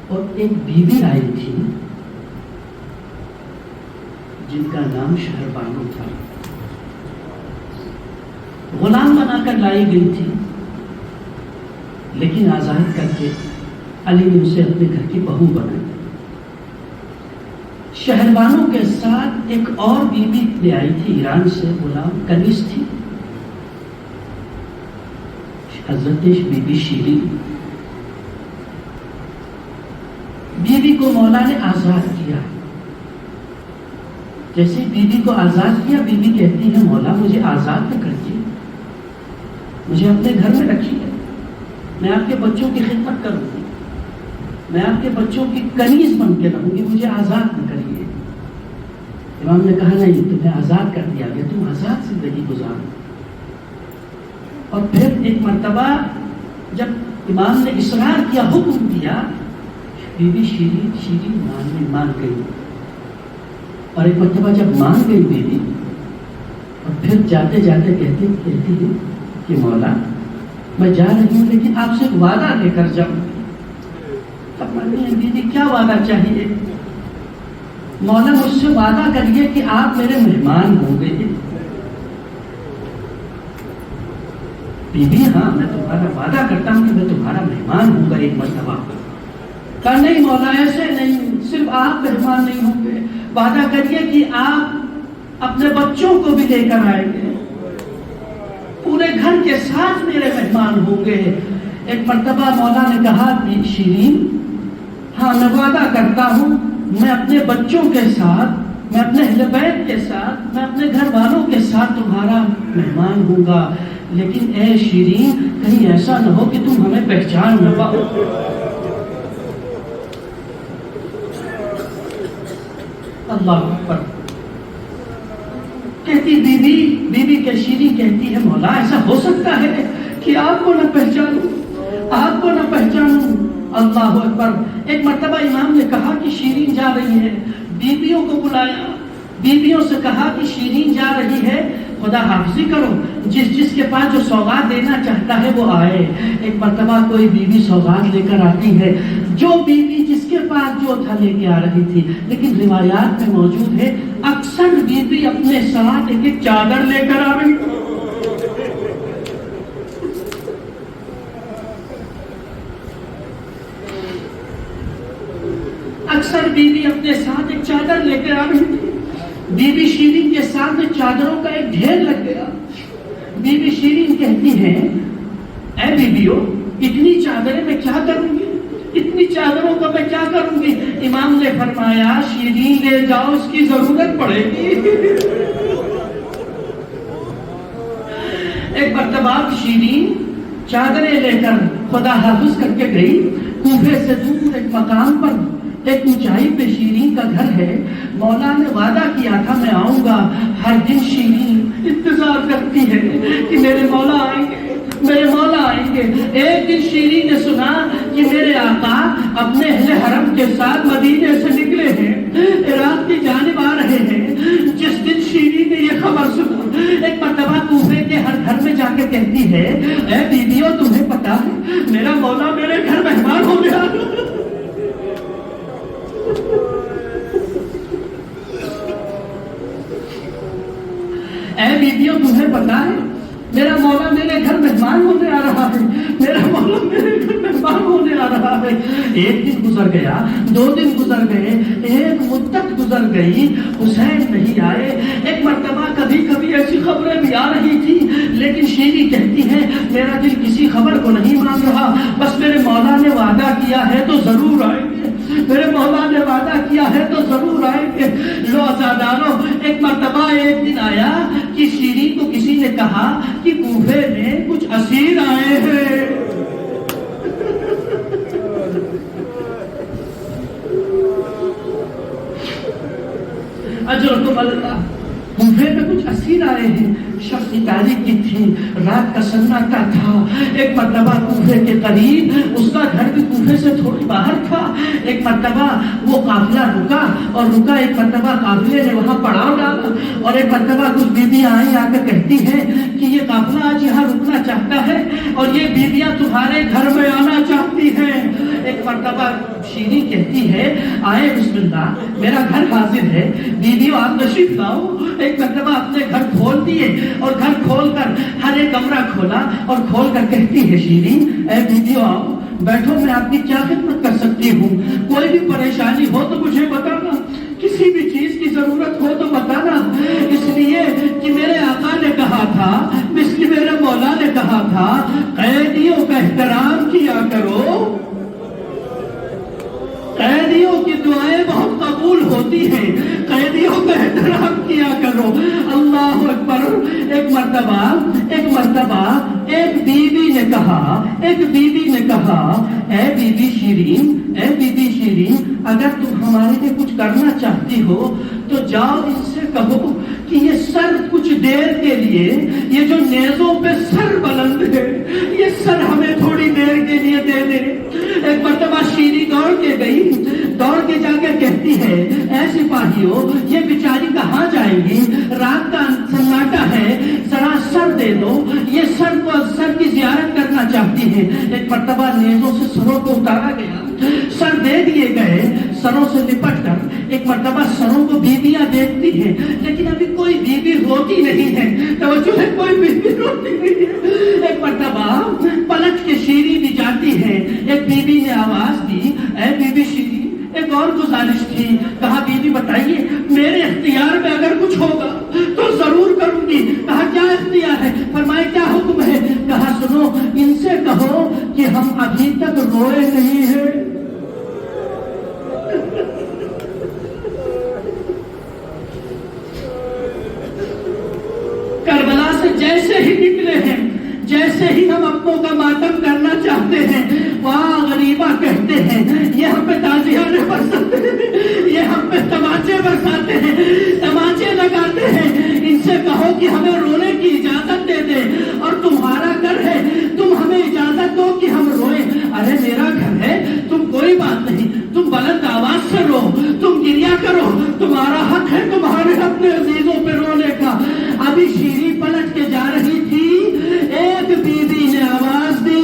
اور ایک بیوی آئی تھی جن کا نام شہربانو تھا. غلام بنا کر لائی گئی تھی, لیکن آزاد کر کے علی نے اسے اپنے گھر کی بہو بنائی. شہربانو کے ساتھ ایک اور بیوی لے آئی تھی ایران سے, غلام کنیز تھی, حضرت بی بی شیرین. بیوی کو مولا نے آزاد کیا. جیسے بیوی کو آزاد کیا, بیوی کہتی ہے مولا مجھے آزاد نہ کریے, مجھے اپنے گھر میں رکھیے, میں آپ کے بچوں کی خدمت کروں گی, میں آپ کے بچوں کی کنیز بن کے رہوں گی, مجھے آزاد نہ کریے. امام نے کہا نہیں, تمہیں آزاد کر دیا گیا, تم آزاد زندگی گزارو. اور پھر ایک مرتبہ جب امام نے اصرار کیا, حکم دیا, بی بی شیرین مان گئی. اور ایک مرتبہ جب مان گئی بیوی, اور پھر جاتے جاتے کہتی ہے کہ مولا میں جا رہی ہوں, لیکن آپ سے ایک وعدہ لے کر جاؤں. فرماتی ہیں بیوی کیا وعدہ چاہیے؟ مولا مجھ سے وعدہ کریے کہ آپ میرے مہمان ہوں گے. بیوی ہاں میں تمہارا وعدہ کرتا ہوں کہ میں تمہارا مہمان ہوں گا ایک مرتبہ. کہا نہیں مولا ایسے نہیں, صرف آپ مہمان نہیں ہوں گے, وعدہ کریے کہ آپ اپنے بچوں کو بھی لے کر آئیں گے, پورے گھر کے ساتھ میرے مہمان ہوں گے. ایک مرتبہ مولا نے کہا شیرین ہاں میں وعدہ کرتا ہوں, میں اپنے بچوں کے ساتھ, میں اپنے اہل بیت کے ساتھ, میں اپنے گھر والوں کے ساتھ تمہارا مہمان ہوں گا, لیکن اے شیرین کہیں ایسا نہ ہو کہ تم ہمیں پہچان نہ پاؤ. اللہ اکبر. کہتی بیوی کے شیرین کہتی ہے مولا ایسا ہو سکتا ہے کہ آپ کو نہ پہچانوں, آپ کو نہ پہچانوں. اللہ اکبر. ایک مرتبہ امام نے کہا کہ شیرین جا رہی ہے, بیویوں کو بلایا, بیویوں سے کہا کہ شیرین جا رہی ہے, خدا حافظی کرو, جس کے پاس جو سوغات دینا چاہتا ہے وہ آئے. ایک مرتبہ کوئی بیوی سوغات لے کر آتی ہے, جو بیوی جس کے پاس جو تھا لے کے آ رہی تھی, لیکن روایات میں موجود ہے اکثر بیوی اپنے ساتھ ایک چادر لے کر آ رہی. اکثر بیوی اپنے ساتھ ایک چادر لے کر آ رہی تھی. بی بی شیرین کے سامنے چادروں کا ایک ڈھیر لگ گیا. بی بی شیرین کہتی ہیں اے بیویو اتنی چادریں میں کیا کروں گی, اتنی چادروں کا میں کیا کروں گی. امام نے فرمایا شیرین لے جاؤ, اس کی ضرورت پڑے گی. ایک مرتبہ شیرین چادریں لے کر خدا حافظ کر کے گئی. کوفے سے دور ایک مقام پر ایک اونچائی پہ شیرین کا گھر ہے. مولا نے وعدہ کیا تھا میں آؤں گا. ہر دن شیرین انتظار کرتی ہے کہ میرے مولا آئیں گے, میرے مولا آئیں گے. ایک دن شیرین نے سنا کہ میرے آقا اپنے اہل حرم کے ساتھ مدینے سے نکلے ہیں, عراق کی جانب آ رہے ہیں. جس دن شیرین نے یہ خبر سنا, ایک مرتبہ کوفے کے ہر گھر میں جا کے کہتی ہے اے بیویو تمہیں پتا ہے میرا مولا میرے گھر مہمان ہو گیا. اے بیویو تمہیں پتا ہے میرا مولا میرے گھر مہمان ہونے آ رہا ہے, میرا مولا میرے گھر مہمان ہونے آ رہا ہے. ایک دن گزر گیا, 2 دن گزر گئے, ایک مدت گزر گئی, حسین نہیں آئے. ایک مرتبہ کبھی کبھی ایسی خبریں بھی آ رہی تھی, لیکن شیریں کہتی ہے میرا دل کسی خبر کو نہیں مان رہا, بس میرے مولا نے وعدہ کیا ہے تو ضرور آئیں گے, میرے مولا نے وعدہ کیا ہے تو ضرور آئیں گے. لو عزادارو, ایک مرتبہ ایک دن آیا کہ شیریں کو کسی نے کہا کہ کوفے میں کچھ اسیر آئے ہیں. اجرکم اللہ, کوفے میں کچھ اسیر آئے ہیں. شخص کی تاریخ کی تھی, رات کا سناٹا تھا. ایک مرتبہ کوفے کے قریب, اس کا گھر بھی کوفے سے تھوڑی باہر تھا. ایک مرتبہ وہ قافلہ رکا, ایک مرتبہ قافلے نے وہاں پڑاؤ ڈالا, اور ایک مرتبہ کچھ بیویاں آئیں آ کر کہتی ہیں کہ یہ قافلہ آج یہاں رکنا چاہتا ہے اور یہ بیویاں تمہارے گھر میں آنا چاہتی ہیں. ایک مرتبہ شیریں کہتی ہے آئے بسم اللہ, میرا گھر حاضر ہے, بیویوں آپ تشریف لاؤ. ایک مرتبہ اپنے گھر کھول دیے اور گھر کھول کر ہر ایک کمرہ کھولا اور کھول کر کہتی ہے شیریں اے بیویوں آؤ بیٹھو, میں آپ کی کیا خدمت کر سکتی ہوں. کوئی بھی پریشانی ہو تو مجھے بتانا, کسی بھی چیز کی ضرورت ہو تو بتانا. اس لیے کہ میرے آقا نے کہا تھا, اس لیے میرے مولا نے کہا تھا قیدیوں کا احترام کیا کرو, قیدیوں کی دعائیں بہت قبول ہوتی ہیں, قیدیوں کا احترام کیا کرو. اللہ اکبر. ایک مرتبہ ایک بیوی نے کہا اے بیوی شیریں, اگر تم ہمارے لیے کچھ کرنا چاہتی ہو تو جاؤ ان سے کہو کہ یہ سر کچھ دیر کے لیے, یہ جو نیزوں پہ سر بلند ہے, یہ سر ہمیں تھوڑی دیر کے لیے دے دے. ایک مرتبہ شیریں دوڑ کے گئی, دوڑ کے جا کے کہتی ہے اے سپاہیوں یہ بیچاری کہاں جائیں گی, رات کا سناٹا ہے, ذرا سر دے دو, یہ سر کی زیارت کرنا چاہتی ہے. ایک مرتبہ نیزوں سے سروں کو اتارا گیا, سر دے دیے گئے. سروں سے لپٹ کر ایک مرتبہ سروں کو بیویاں دیکھتی ہیں, لیکن ابھی کوئی بیوی روتی نہیں ہے. توجہ ہے, کوئی بیوی روتی نہیں ہے. ایک مرتبہ پلٹ کے شیریں بھی جاتی ہے. ایک بیوی نے آواز دی اے بیوی شیریں, ایک اور گزارش تھی. کہا بیوی بتائیے میرے اختیار میں اگر کچھ ہوگا تو ضرور کروں گی. کہا کیا اختیار ہے؟ فرمائے کیا حکم ہے؟ کہا سنو, ان سے کہو کہ ہم ابھی تک روئے نہیں ہیں. کربلا سے جیسے ہی نکلے ہیں, جیسے ہی ہم اپنوں کا ماتم کرنا چاہتے ہیں, وہاں غریبہ کہتے ہیں یہ ہم پہ تازیانے برساتے ہیں, یہ ہم پہ تماچے برساتے ہیں, تماچے لگاتے ہیں. ان سے کہو کہ ہمیں رونے کی اجازت دے دے, اور تمہارا گھر ہے, تم ہمیں اجازت دو کہ ہم روئیں. ارے میرا گھر ہے, تم کوئی بات نہیں, تم بلند آواز سے رو, تم گریا کرو, تمہارا حق ہے تمہارے اپنے عزیزوں پہ رونے کا. ابھی شیریں پلٹ کے جا رہی تھی, ایک بیوی نے آواز دی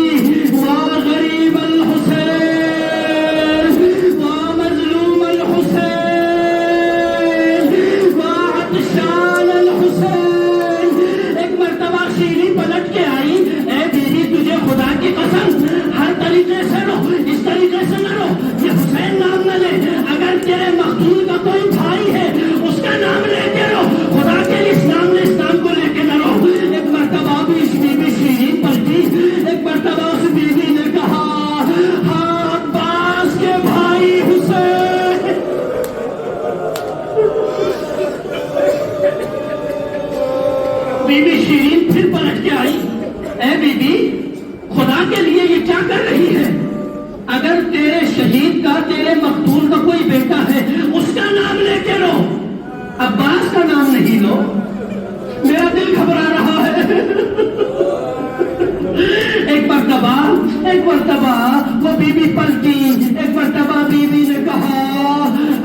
اللہ کے لیے یہ کیا کر رہی ہے؟ اگر تیرے شہید کا، تیرے مقتول کا کوئی بیٹا ہے، اس کا نام لے کے رو، عباس کا نام نہیں لو۔ میرا دل گھبرا رہا ہے۔ ایک مرتبہ وہ بی بی پلٹی، ایک مرتبہ بی بی نے کہا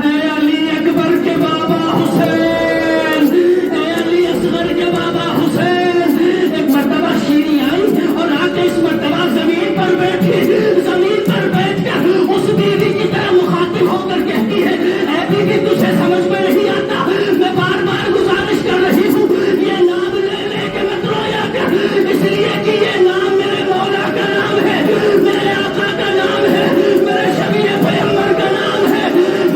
اے علی اکبر کے بابا حسین، اے علی اصغر کے بابا حسین۔ ایک مرتبہ شیری آئی اور آ کے اس مرتبہ زمین پر بیٹھی، زمین پر بیٹھ کر اس بیوی کی طرح مخاطب ہو کر کہتی ہے اے بیوی تجھے سمجھ میں نہیں آتا، میں بار بار گزارش کر رہی ہوں یہ نام لے لے کے مت رویا کر، اس لیے کہ یہ نام میرے مولا کا نام ہے، میرے آقا کا نام ہے، میرے شفیع پیغمبر کا نام ہے،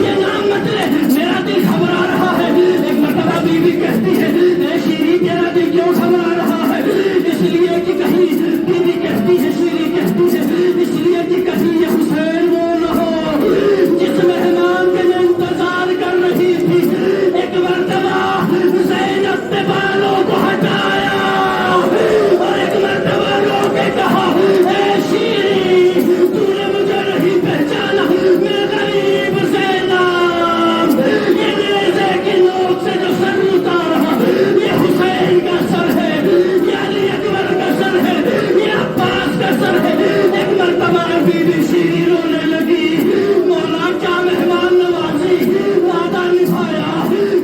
یہ نام مت لے، میرا دل گھبرا رہا ہے۔ ایک مرتبہ بیوی کہتی ہے اے شیری تیرا دل کیوں گھبرا رہا ہے؟ اس لیے کہ کہیں، بیوی کہتی ہے، شیری کہتی ہے اس لیے کہ کہیں یہ حسین وہ نہ ہو جس مہمان کے میں انتظار کر رہی تھی۔ ایک مرتبہ زینب نے بالوں کو ہٹایا اور ایک مرتبہ رو کے کہا اے شیری تو نے مجھے نہیں پہچانا، میں غریب زینب، یہ نیزے کی نوک سے جو سر اتارا یہ حسین کا سر ہے، یہ علی اکبر کا سر ہے، یہ عباس کا سر ہے۔ ایک مرتبہ بی بی شیری رونے لگی، مولا کیا مہمان نوازی، وعدہ نبھایا،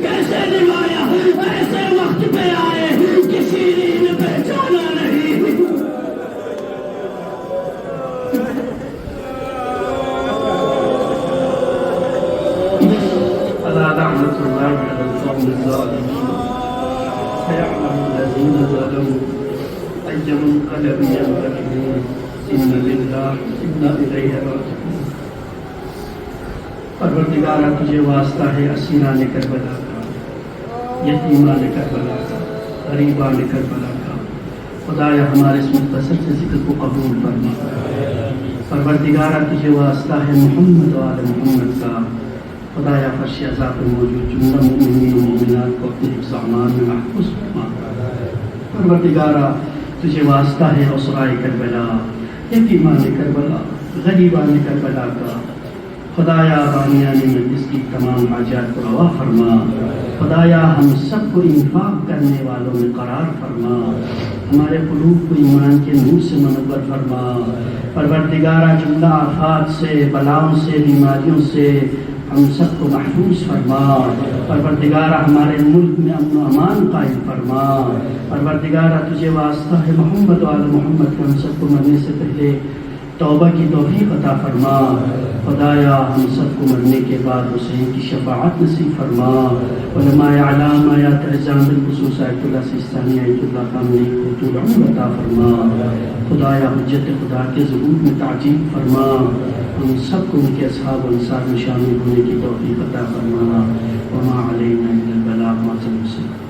کیسے نبھایا، ایسے وقت پہ آئے کہ شیری نے پہچانا نہیں۔ ألا لعنة الله على القوم الظالمين سيعلم الذين ظلموا أي منقلب ينقلبون إن لله وإنا إليه راجعون۔ پروردگارہ تجھے واسطہ ہے اسیران کربلا کا، یتیمان کربلا کا، غریبان کربلا کا، خدایا ہمارے اس مختصر سے ذکر کو قبول فرما۔ پروردگارہ تجھے واسطہ ہے محمد و آل محمد کا، خدایا فرش عزا پہ موجود جملہ مومنین و مومنات کو اپنے حفظ امان میں محفوظ فرما۔ پروردگارہ تجھے واسطہ ہے اسرائے کربلا، یتیمان کربلا، غریبان کربلا کا، خدایا بانیان مجلس کی تمام حاجات کو روا فرما۔ خدایا ہم سب کو انفاق کرنے والوں میں قرار فرما، ہمارے قلوب کو ایمان کے نور سے منور فرما۔ پروردگارہ جملہ آفات سے، بلاؤں سے، بیماریوں سے ہم سب کو محفوظ فرما۔ پروردگارہ ہمارے ملک میں امن و امان قائم فرما۔ پروردگارہ تجھے واسطہ ہے محمد و آل محمد کے ہم سب کو مرنے سے پہلے توبہ کی توفیق عطا فرما۔ خدایا ہم سب کو مرنے کے بعد حسین کی شفاعت نصیب فرما۔ علماء اعلام آیات اعظام بالخصوص آیت اللہ سیستانی، آیت اللہ خامنی کو طول عمر عطا فرما۔ خدایا حجت خدا کے ظہور میں تعجیل فرما، ہم سب کو ان کے اصحاب و انصار میں شامل ہونے کی توفیق عطا فرما۔ وما علینا الا البلاغ، ما